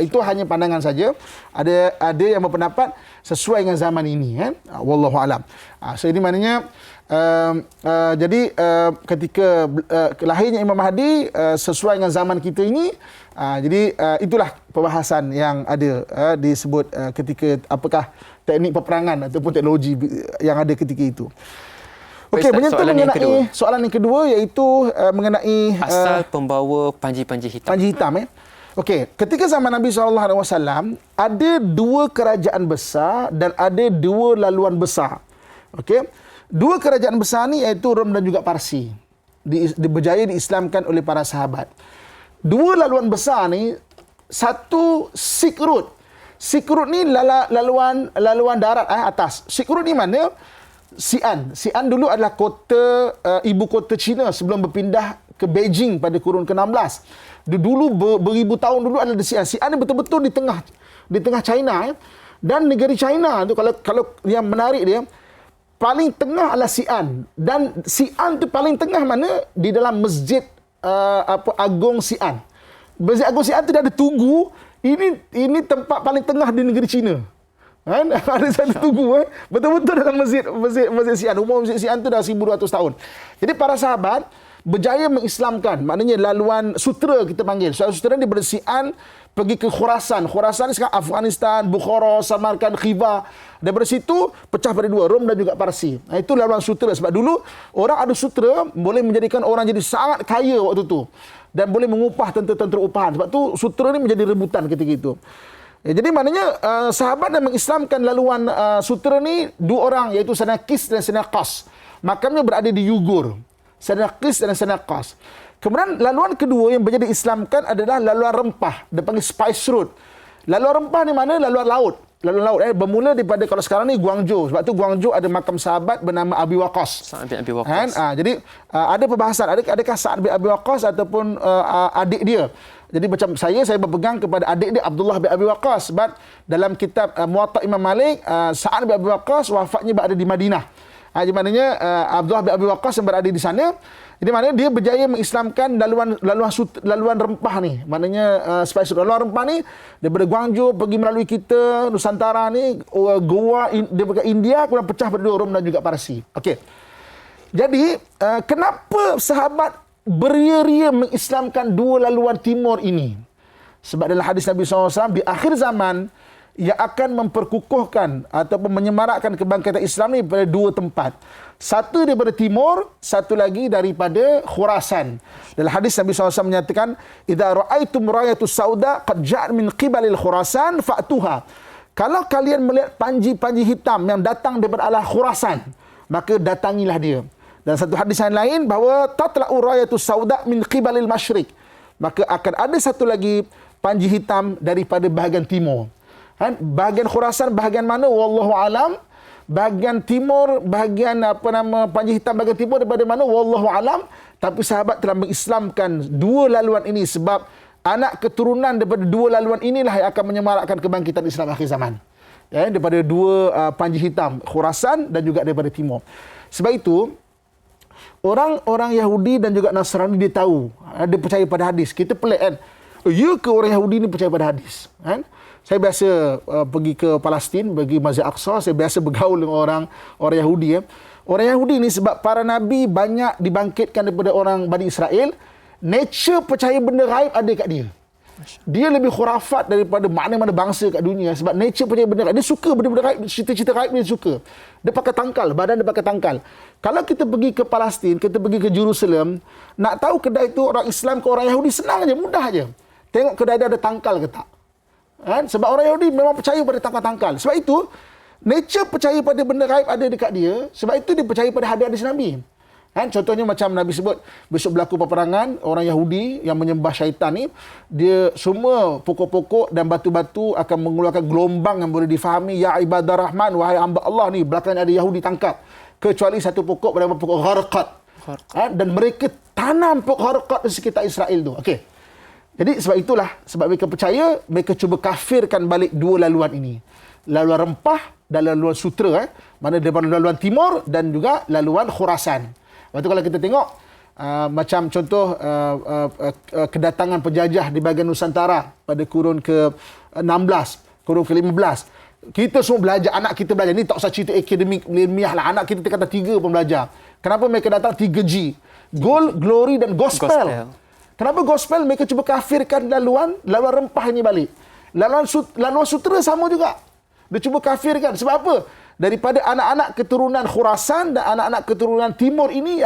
itu hanya pandangan saja. Ada yang berpendapat sesuai dengan zaman ini kan. Wallahu alam. So ini maknanya jadi ketika lahirnya Imam Mahdi sesuai dengan zaman kita ini, jadi itulah perbahasan yang ada disebut ketika apakah teknik peperangan ataupun teknologi yang ada ketika itu. Okey, menyentuh mengenai soalan yang kedua iaitu mengenai asal pembawa panji-panji hitam. Panji hitam Okey, ketika zaman Nabi SAW ada dua kerajaan besar dan ada dua laluan besar. Okey. Dua kerajaan besar ni iaitu Rom dan juga Parsi. Berjaya diislamkan oleh para sahabat. Dua laluan besar ni, satu Silk Road. Silk Road ni laluan darat atas. Silk Road ni mana? Xi'an. Xi'an dulu adalah kota ibu kota China sebelum berpindah ke Beijing pada kurun ke-16. Dulu beribu tahun dulu ada di Xi'an. Xi'an ni betul-betul di tengah China Dan negeri China tu kalau yang menarik dia, paling tengah adalah Xi'an, dan Xi'an tu paling tengah mana? Di dalam masjid Agung Xi'an. Masjid Agung Xi'an tu dia ada tugu. Ini tempat paling tengah di negeri China. Kan? Ada satu tugu betul-betul dalam masjid Xi'an. Umur masjid Xi'an tu dah 1200 tahun. Jadi para sahabat berjaya mengislamkan, maknanya laluan sutera kita panggil. Sutera daripada Xi'an pergi ke Khurasan. Khurasan ni sekarang Afghanistan, Bukhara, Samarkand, Khiva. Daripada situ pecah pada dua, Rom dan juga Parsi. Itu laluan sutera. Sebab dulu orang ada sutera boleh menjadikan orang jadi sangat kaya waktu tu, dan boleh mengupah tentera-tentera upahan. Sebab tu sutera ni menjadi rebutan ketika itu. Jadi maknanya sahabat yang mengislamkan laluan sutera ni dua orang, iaitu Sayyidina Qis dan Sayyidina Qas. Makamnya berada di Yugur. Sayyidina Qis dan Sayyidina Qas. Kemudian laluan kedua yang menjadi Islamkan adalah laluan rempah. Dia panggil Spice Road. Laluan rempah ni mana? Laluan laut. Laluan laut bermula daripada, kalau sekarang ni, Guangzhou. Sebab tu Guangzhou ada makam sahabat bernama Abi Waqqas. Sa'ad bin Abi Waqqas. Jadi ada perbahasan, adakah Sa'ad bin Abi Waqqas ataupun adik dia. Jadi macam saya berpegang kepada adik dia Abdullah bin Abi Waqqas. Sebab dalam kitab Muwatta Imam Malik, Sa'ad bin Abi Waqqas wafatnya berada di Madinah. Jadi maknanya Abdullah bin Abi Waqqas yang berada di sana. Jadi maknanya dia berjaya mengislamkan laluan rempah ni. Maknanya spice laluan rempah ni daripada Guangzhou pergi melalui kita Nusantara ni, Goa, daripada India, kemudian pecah pada dua, Rom dan juga Parsi. Okey. Jadi kenapa sahabat beria-ria mengislamkan dua laluan timur ini? Sebab dalam hadis Nabi SAW, di akhir zaman yang akan memperkukuhkan ataupun menyemarakkan kebangkitan Islam ni pada dua tempat. Satu daripada timur, satu lagi daripada Khurasan. Dalam hadis Nabi SAW menyatakan, "Idza ra'aitum rayatus sauda qad ja'at min qibalil Khurasan fa'tuha." Kalau kalian melihat panji-panji hitam yang datang daripada arah Khurasan, maka datangilah dia. Dan satu hadis yang lain bahawa tatla'u rayatus sauda min qibalil masyriq. Maka akan ada satu lagi panji hitam daripada bahagian timur. Bahagian Khurasan bahagian mana? Wallahu alam. Bahagian timur, bahagian panji hitam bahagian timur daripada mana? Wallahu alam. Tapi sahabat telah mengislamkan dua laluan ini sebab anak keturunan daripada dua laluan inilah yang akan menyemarakkan kebangkitan Islam akhir zaman. Ya, daripada dua panji hitam, Khurasan dan juga daripada timur. Sebab itu, orang-orang Yahudi dan juga Nasrani dia tahu, dia percaya pada hadis. Kita pelik kan? Ya ke orang Yahudi ni percaya pada hadis? Kan? Saya biasa pergi ke Palestin, pergi Masjid Aqsa, saya biasa bergaul dengan orang Yahudi. Orang Yahudi ni sebab para nabi banyak dibangkitkan daripada orang Bani Israel, nature percaya benda gaib ada kat dia. Dia lebih khurafat daripada mana-mana bangsa kat dunia sebab nature percaya benda gaib. Dia suka benda-benda gaib, cerita-cerita gaib dia suka. Dia pakai tangkal, badan dia pakai tangkal. Kalau kita pergi ke Palestin, kita pergi ke Jerusalem, nak tahu kedai tu orang Islam ke orang Yahudi senang aja, mudah aja. Tengok kedai dia ada tangkal ke tak. Kan? Sebab orang Yahudi memang percaya pada tangkal-tangkal. Sebab itu, nature percaya pada benda gaib ada dekat dia. Sebab itu dia percaya pada hadis-hadis Nabi. Kan? Contohnya macam Nabi sebut, besok berlaku peperangan, orang Yahudi yang menyembah syaitan ni, dia semua pokok-pokok dan batu-batu akan mengeluarkan gelombang yang boleh difahami. Ya ibadah Rahman, wahai hamba Allah ni, belakang ada Yahudi tangkap. Kecuali satu pokok bernama pokok Gharqad. Dan mereka tanam pokok Gharqad di sekitar Israel tu. Okey. Jadi sebab itulah, sebab mereka percaya, mereka cuba kafirkan balik dua laluan ini. Laluan rempah dan laluan sutera. Mana daripada laluan timur dan juga laluan Khurasan. Lepas tu kalau kita tengok, macam contoh kedatangan penjajah di bahagian Nusantara pada kurun ke-16, kurun ke-15. Kita semua belajar, anak kita belajar. Ni tak usah cerita akademik, ilmiah lah. Anak kita kata 3 pun belajar. Kenapa mereka datang 3G? Gold, glory dan gospel. Kenapa gospel? Mereka cuba kafirkan laluan rempah ini balik. Laluan sutera sama juga. Dia cuba kafirkan. Sebab apa? Daripada anak-anak keturunan Khurasan dan anak-anak keturunan timur ini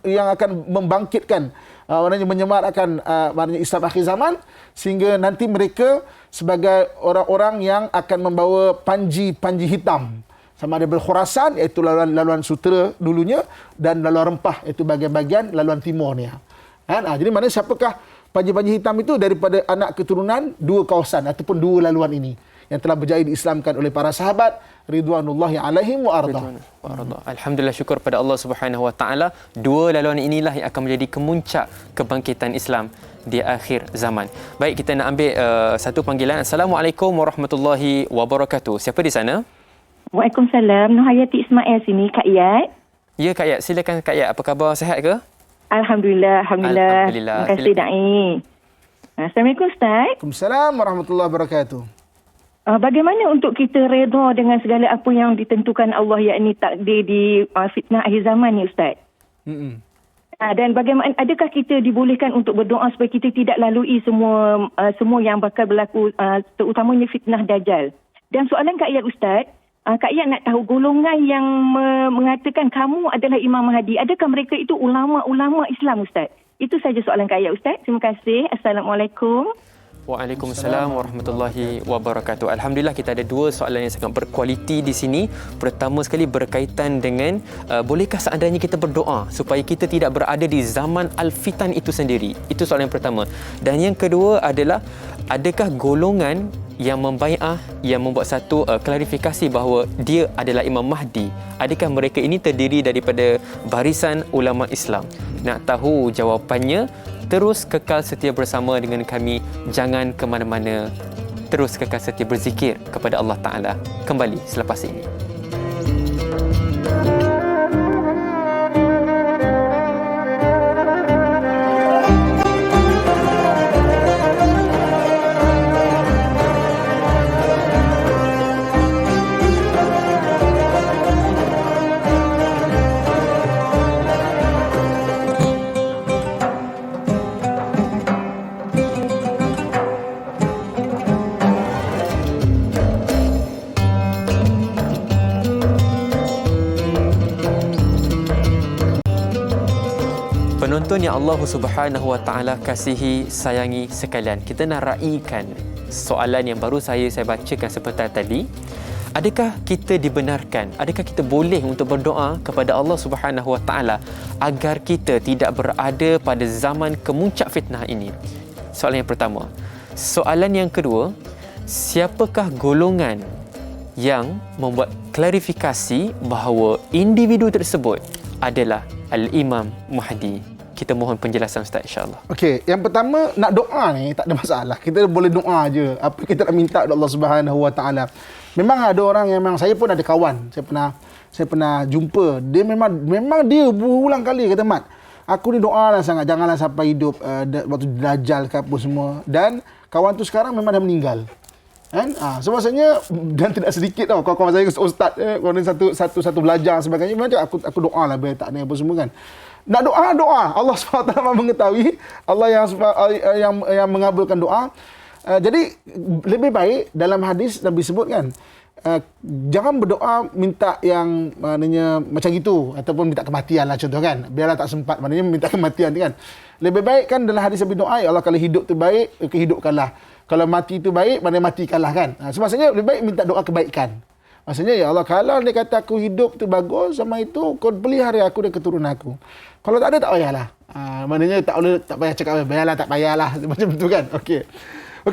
yang akan membangkitkan, menyemarakkan Islam akhir zaman, sehingga nanti mereka sebagai orang-orang yang akan membawa panji hitam. Sama ada Khurasan, iaitu laluan sutera dulunya, dan laluan rempah, iaitu bagian-bagian laluan timur ni. Jadi mana siapakah panji-panji hitam itu? Daripada anak keturunan dua kawasan ataupun dua laluan ini yang telah berjaya diislamkan oleh para sahabat ridwanullahi alaihim wa arda. Alhamdulillah, syukur pada Allah Subhanahu wa taala. Dua laluan inilah yang akan menjadi kemuncak kebangkitan Islam di akhir zaman. Baik, kita nak ambil satu panggilan. Assalamualaikum warahmatullahi wabarakatuh. Siapa di sana? Waalaikumsalam. Nuhayati Ismail sini, Kak Iyad. Ya, Kak Iyad. Silakan Kak Iyad. Apa khabar? Sihat ke? Alhamdulillah. Terima kasih, Da'i. Assalamualaikum, Ustaz. Waalaikumsalam warahmatullahi wabarakatuh. Bagaimana untuk kita redha dengan segala apa yang ditentukan Allah, yakni takdir di fitnah akhir zaman ni, Ustaz? Dan bagaimana, adakah kita dibolehkan untuk berdoa supaya kita tidak lalui semua yang bakal berlaku, terutamanya fitnah Dajjal? Dan soalan Kak Iyad, Ustaz, Kak Iyad nak tahu golongan yang mengatakan kamu adalah Imam Mahdi, adakah mereka itu ulama-ulama Islam, Ustaz? Itu saja soalan Kak Iyad, Ustaz. Terima kasih. Assalamualaikum. Waalaikumsalam warahmatullahi wabarakatuh. Alhamdulillah, kita ada dua soalan yang sangat berkualiti di sini. Pertama sekali berkaitan dengan bolehkah seandainya kita berdoa supaya kita tidak berada di zaman al-fitan itu sendiri? Itu soalan yang pertama. Dan yang kedua adalah, adakah golongan yang membai'ah, yang membuat satu klarifikasi bahawa dia adalah Imam Mahdi, adakah mereka ini terdiri daripada barisan ulama Islam? Nak tahu jawapannya? Terus kekal setia bersama dengan kami. Jangan ke mana-mana. Terus kekal setia berzikir kepada Allah Ta'ala. Kembali selepas ini. Penonton yang Allah Subhanahu wa taala kasihi, sayangi sekalian, kita nak raikan soalan yang baru saya bacakan sebentar tadi. Adakah kita dibenarkan, adakah kita boleh untuk berdoa kepada Allah Subhanahu wa taala agar kita tidak berada pada zaman kemuncak fitnah ini? Soalan yang pertama. Soalan yang kedua, siapakah golongan yang membuat klarifikasi bahawa individu tersebut adalah Al-Imam Mahdi? kita mohon penjelasan Ustaz, insya-Allah. Okey, yang pertama nak doa ni tak ada masalah. Kita boleh doa je. Apa kita nak minta kepada Allah Subhanahu Wa Taala. Memang ada orang yang memang, saya pun ada kawan, saya pernah jumpa. Dia memang dia berulang kali kata, Mat, aku ni doa lah sangat janganlah sampai hidup waktu Dajjal ke apa semua. Dan kawan tu sekarang memang dah meninggal. Kan? Sebenarnya dan tidak sedikit tau kawan-kawan saya ustaz kalau ni satu belajar sebagainya, macam aku doa lah biar tak ada apa semua kan. Nak doa Allah SWT mengetahui, Allah yang mengabulkan doa. Jadi lebih baik dalam hadis Nabi sebut kan, jangan berdoa minta yang maknanya macam gitu ataupun minta kematian lah contoh kan, biarlah tak sempat, maknanya minta kematian kan. Lebih baik kan dalam hadis Nabi doa, ya Allah kalau hidup tu baik, kehidupkanlah. Kalau mati tu baik, maknanya matikanlah kan. Maksudnya lebih baik minta doa kebaikan. Maksudnya, ya Allah kalau dia kata aku hidup tu bagus sama itu, kau pelihara aku dan keturunan aku. Kalau tak ada tak payahlah. Maknanya tak payah cakap biarlah, tak payahlah macam tu kan. Okey,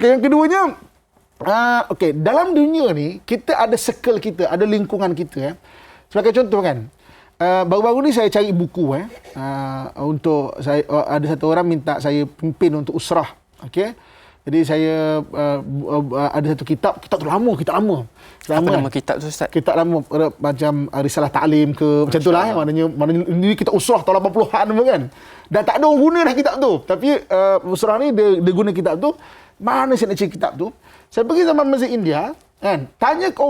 yang keduanya, dalam dunia ni kita ada circle kita, ada lingkungan kita. Sebagai contoh kan, baru-baru ni saya cari buku untuk saya, ada satu orang minta saya pimpin untuk usrah. Okey. Jadi saya ada satu kitab tu lama. Apa nama kitab tu Ustaz? Kitab lama macam Risalah Ta'lim ke macam itulah. Maknanya ini kita usrah tahun 80-an kan. Dan tak ada orang guna dah kitab tu. Tapi usrah ni dia guna kitab tu. Mana saya nak cari kitab tu? Saya pergi zaman Masjid India kan. Tanya ke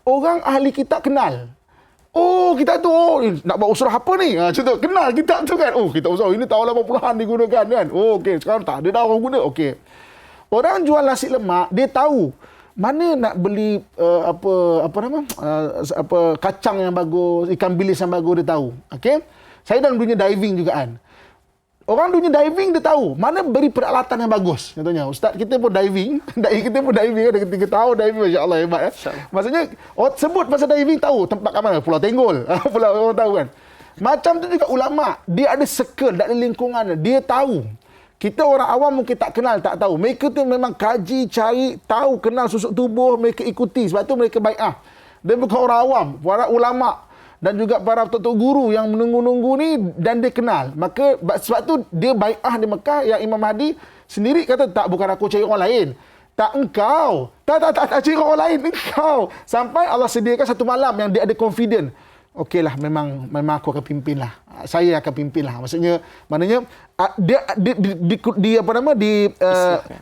orang ahli kitab kenal. Oh, kitab tu nak buat usrah apa ni? Contoh kenal kitab tu kan. Oh, kitab usrah ini tahun 80-an digunakan kan. Oh, okey, sekarang tak ada dah orang guna. Okey. Orang jual nasi lemak, dia tahu mana nak beli kacang yang bagus, ikan bilis yang bagus, dia tahu. Okey. Saya dalam dunia diving juga kan. Orang dunia diving dia tahu mana beri peralatan yang bagus. Contohnya, ustaz kita pun diving, kita pun diving ada 3 tahun diving, masya-Allah hebat ya. Maksudnya sebut pasal diving tahu tempat kat mana, Pulau Tenggol. Pulau orang tahu kan. Macam tu juga ulama, dia ada circle, ada lingkungan, dia tahu. Kita orang awam mungkin tak kenal, tak tahu. Mereka tu memang kaji, cari, tahu, kenal susuk tubuh, mereka ikuti. Sebab tu mereka bai'ah. Dia bukan orang awam, para ulama dan juga para tok guru yang menunggu-nunggu ni dan dia kenal. Maka sebab tu dia bai'ah di Mekah yang Imam Mahdi sendiri kata, tak, bukan aku cari orang lain. Tak, engkau. Tak cari orang lain, engkau. Sampai Allah sediakan satu malam yang dia ada confident. Okeylah, memang aku akan pimpin lah. Saya akan pimpin lah. Maknanya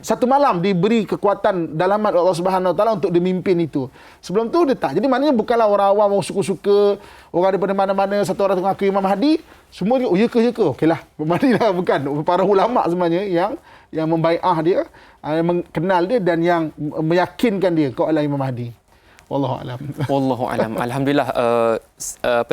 satu malam diberi kekuatan dalaman Allah Subhanahu Wa Taala untuk dimimpin itu. Sebelum tu dia tak. Jadi maknanya bukanlah orang awam, orang suka-suka, orang daripada mana-mana, satu orang mengaku Imam Mahdi, semua dia, ya ke? Okeylah, Mahdi lah, bukan. Para ulama sebenarnya yang membai'ah dia, yang mengenal dia dan yang meyakinkan dia kau adalah Imam Mahdi. Wallahu alam. Alhamdulillah,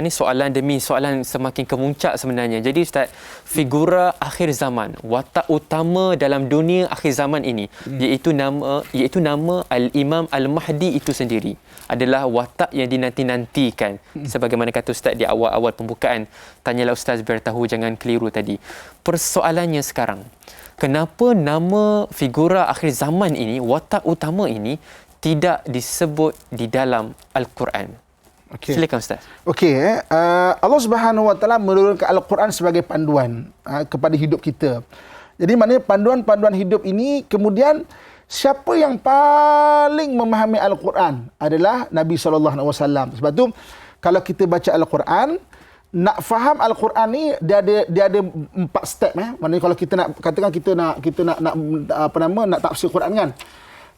soalan demi soalan semakin kemuncak sebenarnya. Jadi Ustaz, figura akhir zaman, watak utama dalam dunia akhir zaman ini, iaitu nama Al-Imam Al-Mahdi itu sendiri adalah watak yang dinanti-nantikan. Sebagaimana kata Ustaz di awal-awal pembukaan, tanyalah Ustaz biar tahu, jangan keliru tadi. Persoalannya sekarang, kenapa nama figura akhir zaman ini, watak utama ini tidak disebut di dalam Al-Quran? Okay. Silakan Ustaz. Okey, Allah Subhanahu Wa Taala menurunkan Al-Quran sebagai panduan kepada hidup kita. Jadi maknanya panduan-panduan hidup ini, kemudian siapa yang paling memahami Al-Quran adalah Nabi SAW. Sebab tu kalau kita baca Al-Quran, nak faham Al-Quran ni dia ada 4 step. Maknanya kalau kita nak katakan kita nak tafsir Quran kan.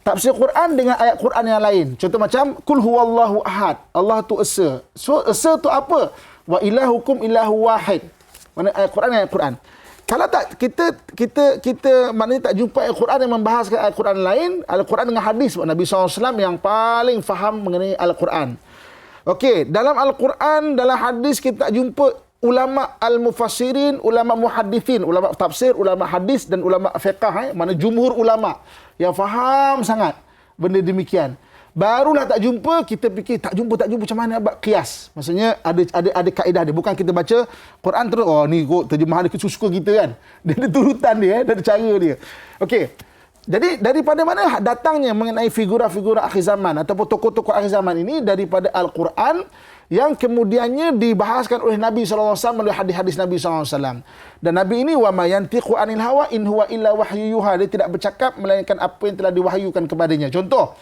Tafsir Quran dengan ayat Quran yang lain. Contoh macam Qul huwallahu ahad. Allah tu esa. So esa tu apa? Wa ilahukum ilahu wahid. Mana ayat Quran dengan ayat Quran. Kalau tak kita maknanya tak jumpa ayat Quran yang membahaskan ayat Quran lain, Al-Quran dengan hadis Nabi SAW yang paling faham mengenai Al-Quran. Okey, dalam Al-Quran, dalam hadis kita tak jumpa ulama al-mufassirin, ulama muhaddithin, ulama tafsir, ulama hadis dan ulama fiqh, mana jumhur ulama yang faham sangat benda demikian. Barulah tak jumpa, kita fikir tak jumpa macam mana buat qiyas. Maksudnya ada kaedah dia. Bukan kita baca Quran terus ni kok terjemahan dia suka kita kan. Dia ada turutan dia, dia ada cara dia. Okey. Jadi daripada mana datangnya mengenai figura-figura akhir zaman ataupun tokoh-tokoh akhir zaman ini? Daripada Al-Quran yang kemudiannya dibahaskan oleh Nabi SAW melalui hadis-hadis Nabi SAW. Dan Nabi ini wa ma yantiqu anil hawa in huwa illa wahyu yuha. Dia tidak bercakap melainkan apa yang telah diwahyukan kepadanya. Contoh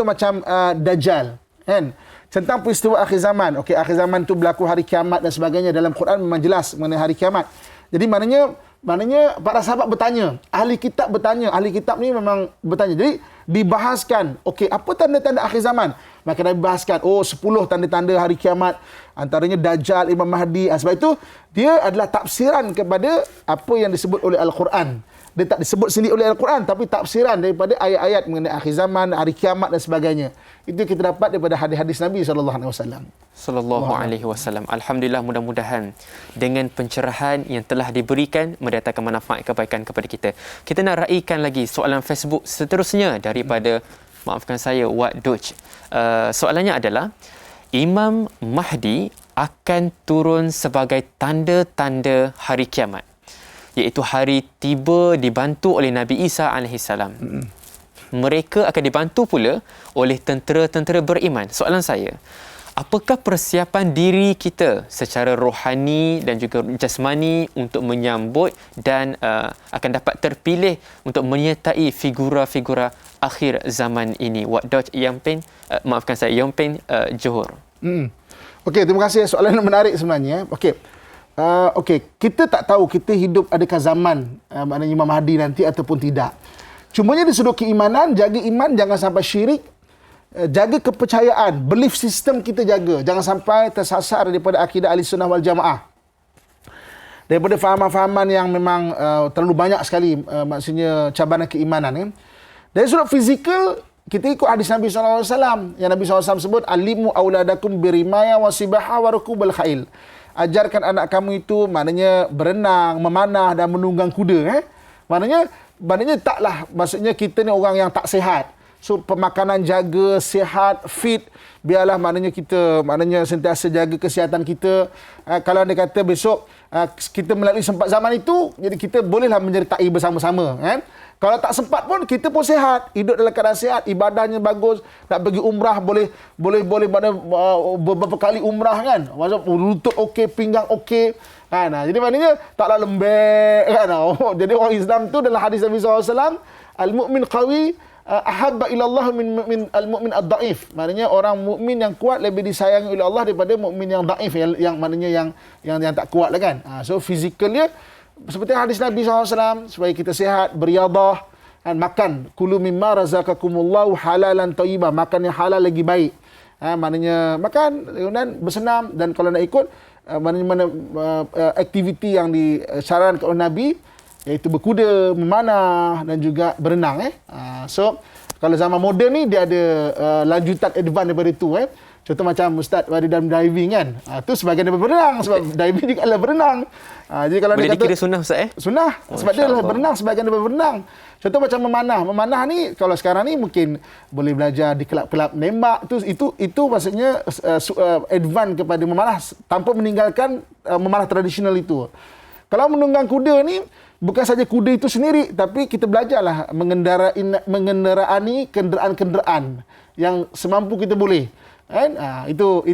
macam Dajjal, kan? Tentang peristiwa akhir zaman. Okey, akhir zaman tu berlaku hari kiamat dan sebagainya. Dalam Quran memang jelas mengenai hari kiamat. Jadi maknanya para sahabat bertanya, ahli kitab bertanya, ahli kitab ni memang bertanya. Jadi dibahaskan, okey, apa tanda-tanda akhir zaman? Maka Nabi bahaskan, 10 tanda-tanda hari kiamat, antaranya Dajjal, Imam Mahdi. Sebab itu dia adalah tafsiran kepada apa yang disebut oleh Al-Quran. Dia tak disebut sendiri oleh Al-Quran, tapi tafsiran daripada ayat-ayat mengenai akhir zaman, hari kiamat dan sebagainya. Itu kita dapat daripada hadis-hadis Nabi SAW. Sallallahu alaihi wasallam. Alhamdulillah, mudah-mudahan dengan pencerahan yang telah diberikan mendatangkan manfaat kebaikan kepada kita. Kita nak raikan lagi soalan Facebook seterusnya daripada maafkan saya Wak Doj. Soalannya adalah, Imam Mahdi akan turun sebagai tanda-tanda hari kiamat, iaitu hari tiba dibantu oleh Nabi Isa AS. Mereka akan dibantu pula oleh tentera-tentera beriman. Soalan saya, apakah persiapan diri kita secara rohani dan juga jasmani untuk menyambut dan akan dapat terpilih untuk menyertai figura-figura akhir zaman ini? Wak Doj Yampin, maafkan saya, Yampin, Johor. Okey, terima kasih. Soalan yang menarik sebenarnya. Okey, kita tak tahu kita hidup adakah zaman maknanya Imam Mahdi nanti ataupun tidak. Cumanya dari sudut keimanan, jaga iman, jangan sampai syirik, jaga kepercayaan, belief system kita jaga, jangan sampai tersasar daripada akidah Ahlussunnah wal Jamaah. Daripada fahaman-fahaman yang memang terlalu banyak sekali, maksudnya cabaran keimanan. Kan? Dari sudut fizikal, kita ikut hadis Nabi SAW. Yang Nabi SAW sebut, alimu auladakum birimaya wa sibaha wa rukubal khail. Ajarkan anak kamu itu maknanya berenang, memanah dan menunggang kuda. Maknanya taklah, maksudnya kita ni orang yang tak sihat. So pemakanan jaga, sihat, fit. Biarlah maknanya kita sentiasa jaga kesihatan kita. Kalau dia kata besok kita melalui sempat zaman itu, jadi kita bolehlah menyertai bersama-sama, kan? Kalau tak sempat pun kita pun sihat, hidup dalam keadaan sihat, ibadahnya bagus, nak pergi umrah boleh beberapa kali umrah, kan? Maksud lutut okey, pinggang okey. Kan? Jadi maknanya taklah lembek, kan? Jadi orang Islam tu dalam hadis Nabi SAW, al-mu'min qawi ahabba ila Allah min al-mu'min ad-dhaif. Maknanya orang mukmin yang kuat lebih disayangi oleh Allah daripada mukmin yang dhaif, yang maknanya yang tak kuat lah, kan. So fizikalnya seperti hadis Nabi SAW, supaya kita sihat, beriadah, dan makan kulu mimma razaqakumullahu halalan thayyibah, makan yang halal lagi baik. Maknanya makan, kemudian bersenam, dan kalau nak ikut mana aktiviti yang disarankan oleh Nabi, iaitu berkuda, memanah dan juga berenang. So kalau zaman moden ni dia ada lanjutan advance daripada itu. Contoh macam Ustaz ada dalam diving, kan. Tu sebahagian daripada berenang, sebab diving juga adalah berenang. Jadi kalau boleh dia kata dikira sunnah, Ustaz? Sunnah, sebab dia adalah berenang, sebahagian daripada berenang. Contoh macam memanah. Memanah ni kalau sekarang ni mungkin boleh belajar di kelab-kelab nembak. Itu maksudnya advance kepada memanah tanpa meninggalkan memanah tradisional itu. Kalau menunggang kuda ni bukan saja kuda itu sendiri, tapi kita belajarlah mengenderani kenderaan-kenderaan yang semampu kita boleh. Kan? Itu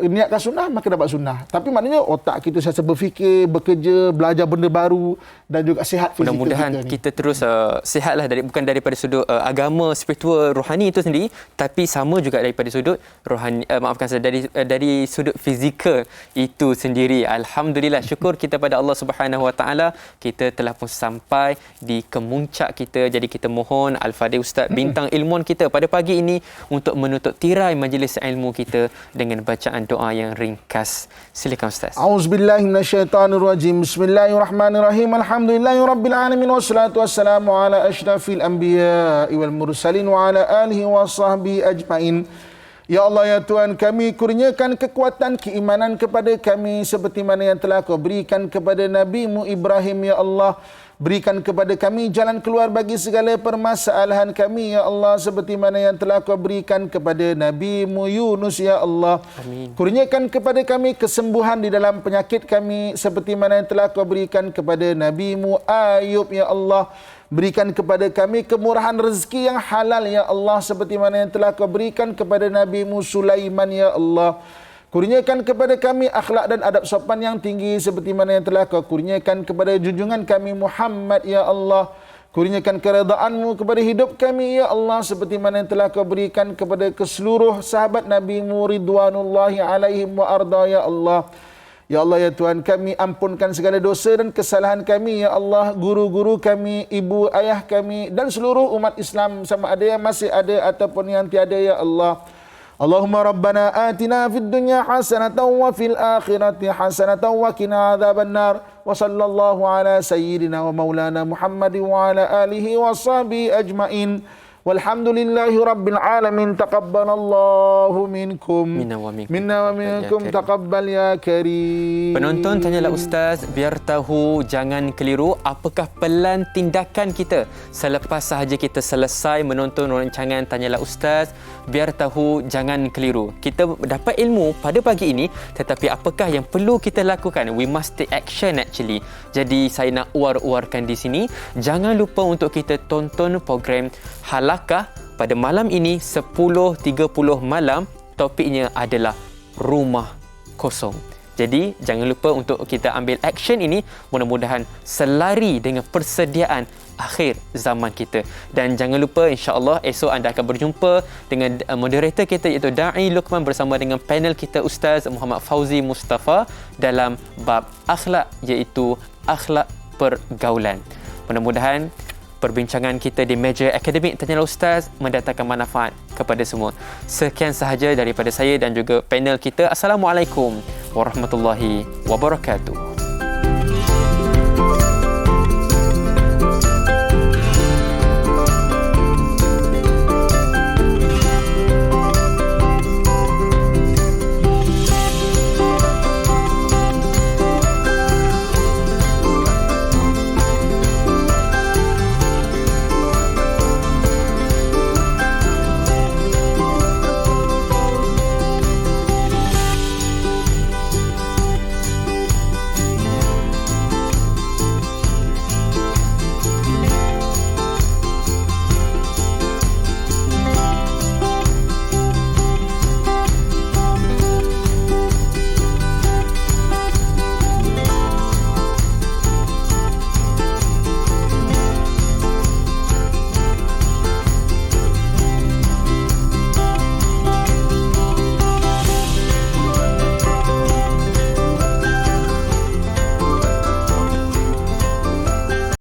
niatkan sunnah, maka dapat sunnah. Tapi maknanya otak kita sentiasa berfikir, bekerja, belajar benda baru dan juga sihat fizikal. Mudah-mudahan kita terus sihatlah, bukan daripada sudut agama, spiritual, rohani itu sendiri, tapi sama juga daripada sudut rohani, maafkan saya, dari sudut fizikal itu sendiri. Alhamdulillah, syukur kita pada Allah Subhanahu Wa Taala, kita telah pun sampai di kemuncak kita. Jadi kita mohon Al-Fadhil Ustaz bintang ilmuwan kita pada pagi ini untuk menutup tirai majlis ilmu kita dengan bacaan doa yang ringkas. Silakan Ustaz. Auzubillahi minasyaitanirrajim. Bismillahirrahmanirrahim. Alhamdulillahirabbil alamin wassalatu wassalamu ala asyrafil anbiya'i wal mursalin wa ala alihi washabbihi ajmain. Ya Allah, ya Tuhan kami, kurniakan kekuatan keimanan kepada kami seperti mana yang telah Kau berikan kepada Nabi-Mu Ibrahim, ya Allah. Berikan kepada kami jalan keluar bagi segala permasalahan kami, ya Allah, seperti mana yang telah Kau berikan kepada Nabi-Mu Yunus, ya Allah. Amin. Kurniakan kepada kami kesembuhan di dalam penyakit kami seperti mana yang telah Kau berikan kepada Nabi-Mu Ayub, ya Allah. Berikan kepada kami kemurahan rezeki yang halal ya Allah, seperti mana yang telah Kau berikan kepada Nabi-Mu Sulaiman ya Allah. Kurniakan kepada kami akhlak dan adab sopan yang tinggi seperti mana yang telah Kau kurniakan kepada junjungan kami Muhammad ya Allah. Kurniakan keredaan-Mu kepada hidup kami ya Allah, seperti mana yang telah Kau berikan kepada keseluruh sahabat Nabi-Mu ridwanullahi alaihim wa arda ya Allah. Ya Allah ya Tuhan kami, ampunkan segala dosa dan kesalahan kami ya Allah, guru-guru kami, ibu ayah kami dan seluruh umat Islam, sama ada yang masih ada ataupun yang tiada ya Allah. Allahumma rabbana atina fid dunya hasanatan wa fil akhirati hasanatan wa qina adzabannar. Wa sallallahu ala sayyidina wa maulana Muhammadin wa ala alihi wa sahbihi ajmain. Walhamdulillahi rabbil alamin. Taqabbalallahu minkum. Minna wa minkum. Taqabbal ya karim. Penonton tanyalah Ustaz, biar tahu jangan keliru, apakah pelan tindakan kita selepas sahaja kita selesai menonton rancangan Tanyalah Ustaz? Biar tahu jangan keliru. Kita dapat ilmu pada pagi ini, tetapi apakah yang perlu kita lakukan? We must take action actually. Jadi saya nak uar-uarkan di sini, jangan lupa untuk kita tonton program Halakah pada malam ini 10.30 malam. Topiknya adalah rumah kosong. Jadi jangan lupa untuk kita ambil action ini, mudah-mudahan selari dengan persediaan akhir zaman kita. Dan jangan lupa insya-Allah esok anda akan berjumpa dengan moderator kita iaitu Da'i Luqman bersama dengan panel kita Ustaz Muhammad Fauzi Mustafa dalam bab akhlak, iaitu akhlak pergaulan. Mudah-mudahan perbincangan kita di meja akademik Tanyalah Ustaz mendatangkan manfaat kepada semua. Sekian sahaja daripada saya dan juga panel kita. Assalamualaikum warahmatullahi wabarakatuh.